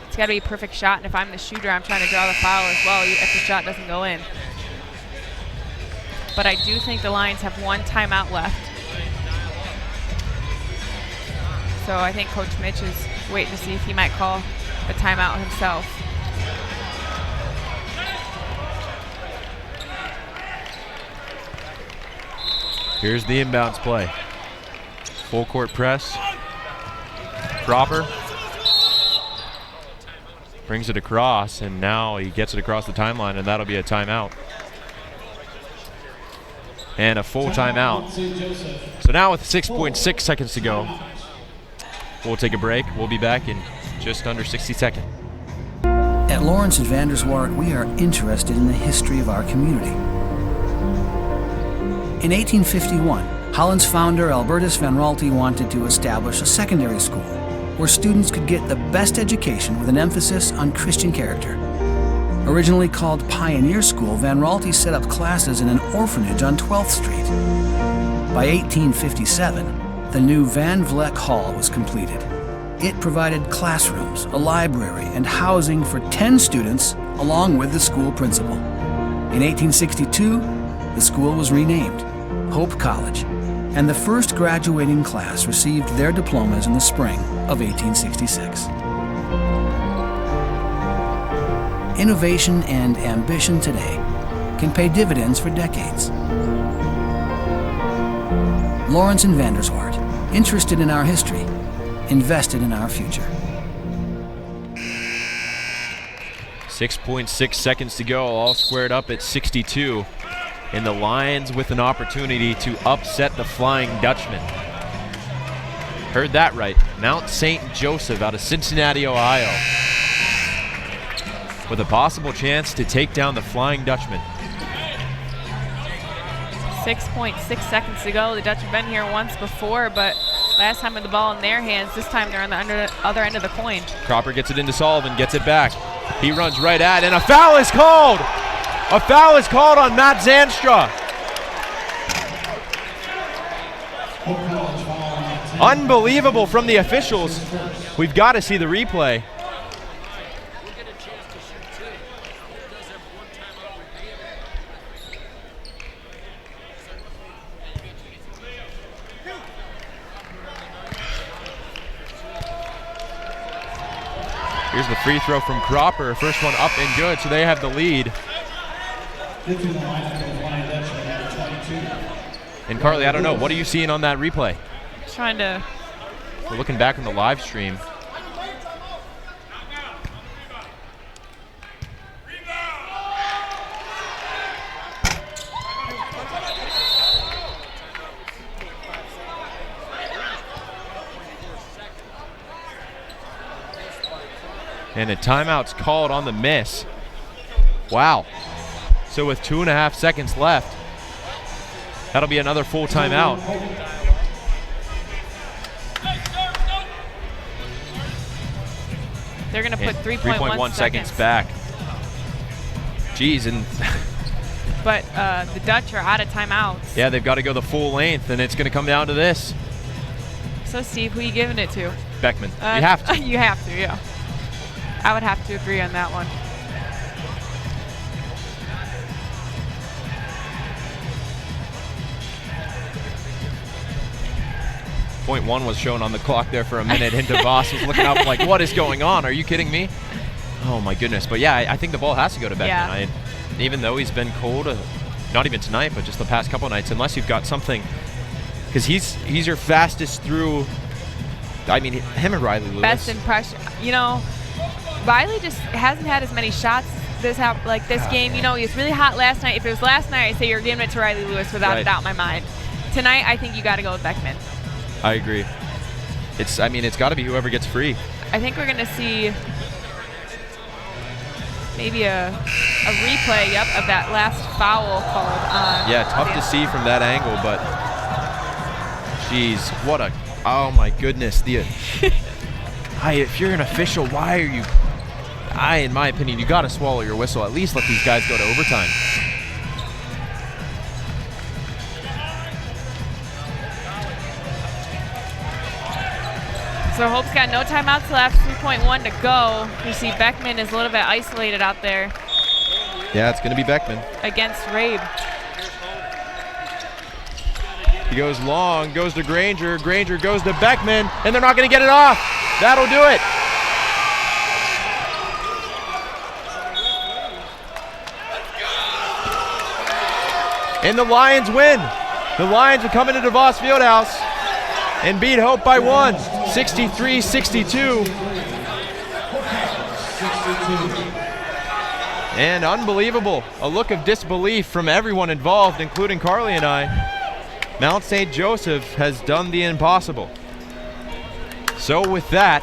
it's got to be a perfect shot. And if I'm the shooter, I'm trying to draw the foul as well if the shot doesn't go in. But I do think the Lions have 1 timeout left. So I think Coach Mitch is waiting to see if he might call the timeout himself. Here's the inbounds play. Full court press. Cropper brings it across, and now he gets it across the timeline, and that'll be a timeout. And a full timeout. So now with 6.6 seconds to go, we'll take a break. We'll be back in just under 60 seconds. At Lawrence and Vanderswart, we are interested in the history of our community. In 1851, Holland's founder Albertus Van Raalte wanted to establish a secondary school where students could get the best education with an emphasis on Christian character. Originally called Pioneer School, Van Raalte set up classes in an orphanage on 12th Street. By 1857, the new Van Vleck Hall was completed. It provided classrooms, a library, and housing for 10 students, along with the school principal. In 1862, the school was renamed Hope College, and the first graduating class received their diplomas in the spring of 1866. Innovation and ambition today can pay dividends for decades. Lawrence and Vanderswart, interested in our history, invested in our future. 6.6 seconds to go, all squared up at 62. And the Lions with an opportunity to upset the Flying Dutchman. Heard that right. Mount St. Joseph out of Cincinnati, Ohio. with a possible chance to take down the Flying Dutchman. 6.6 seconds to go. The Dutch have been here once before, but last time with the ball in their hands, this time they're on the other end of the coin. Cropper gets it into Sullivan, gets it back. He runs right at, and a foul is called! A foul is called on Matt Zanstra. Unbelievable from the officials. We've got to see the replay. Here's the free throw from Cropper. First one up and good, so they have the lead. And Carly, I don't know, what are you seeing on that replay? Trying to... We're looking back on the live stream. And a timeout's called on the miss. Wow. So with 2.5 seconds left, that'll be another full timeout. They're going to put 3.1 seconds back. Geez, and but the Dutch are out of timeouts. yeah, they've got to go the full length, and it's going to come down to this. So, Steve, who are you giving it to? Beckman. You have to. You have to, yeah. I would have to agree on that one. .1 was shown on the clock there for a minute, and DeVos was looking up like, what is going on? Are you kidding me? Oh, my goodness. But, yeah, I think the ball has to go to Beckman. Yeah. Even though he's been cold, not even tonight, but just the past couple nights, unless you've got something. Because he's your fastest through. I mean, him and Riley Lewis. Best impression. You know, Riley just hasn't had as many shots this game. You know, he was really hot last night. If it was last night, I'd say you're giving it to Riley Lewis without a doubt in my mind. Tonight, I think you got to go with Beckman. I agree. It's got to be whoever gets free. I think we're going to see maybe a replay, of that last foul called on. Yeah, tough to see from that angle, but geez, oh my goodness. If you're an official, why are you, in my opinion, you got to swallow your whistle. At least let these guys go to overtime. So Hope's got no timeouts left, 3.1 to go. You see Beckman is a little bit isolated out there. Yeah, it's going to be Beckman. Against Rabe. He goes long, goes to Granger. Granger goes to Beckman, and they're not going to get it off. That'll do it. And the Lions win. The Lions will come into DeVos Fieldhouse and beat Hope by 1, 63-62. And unbelievable, a look of disbelief from everyone involved, including Carly and I. Mount St. Joseph has done the impossible. So with that,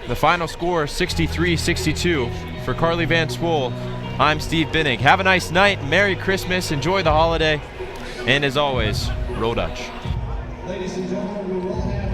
the final score 63-62 for Carly Van Swoel. I'm Steve Binnig. Have a nice night, Merry Christmas, enjoy the holiday, and as always, Roll Dutch. Ladies and gentlemen, we will have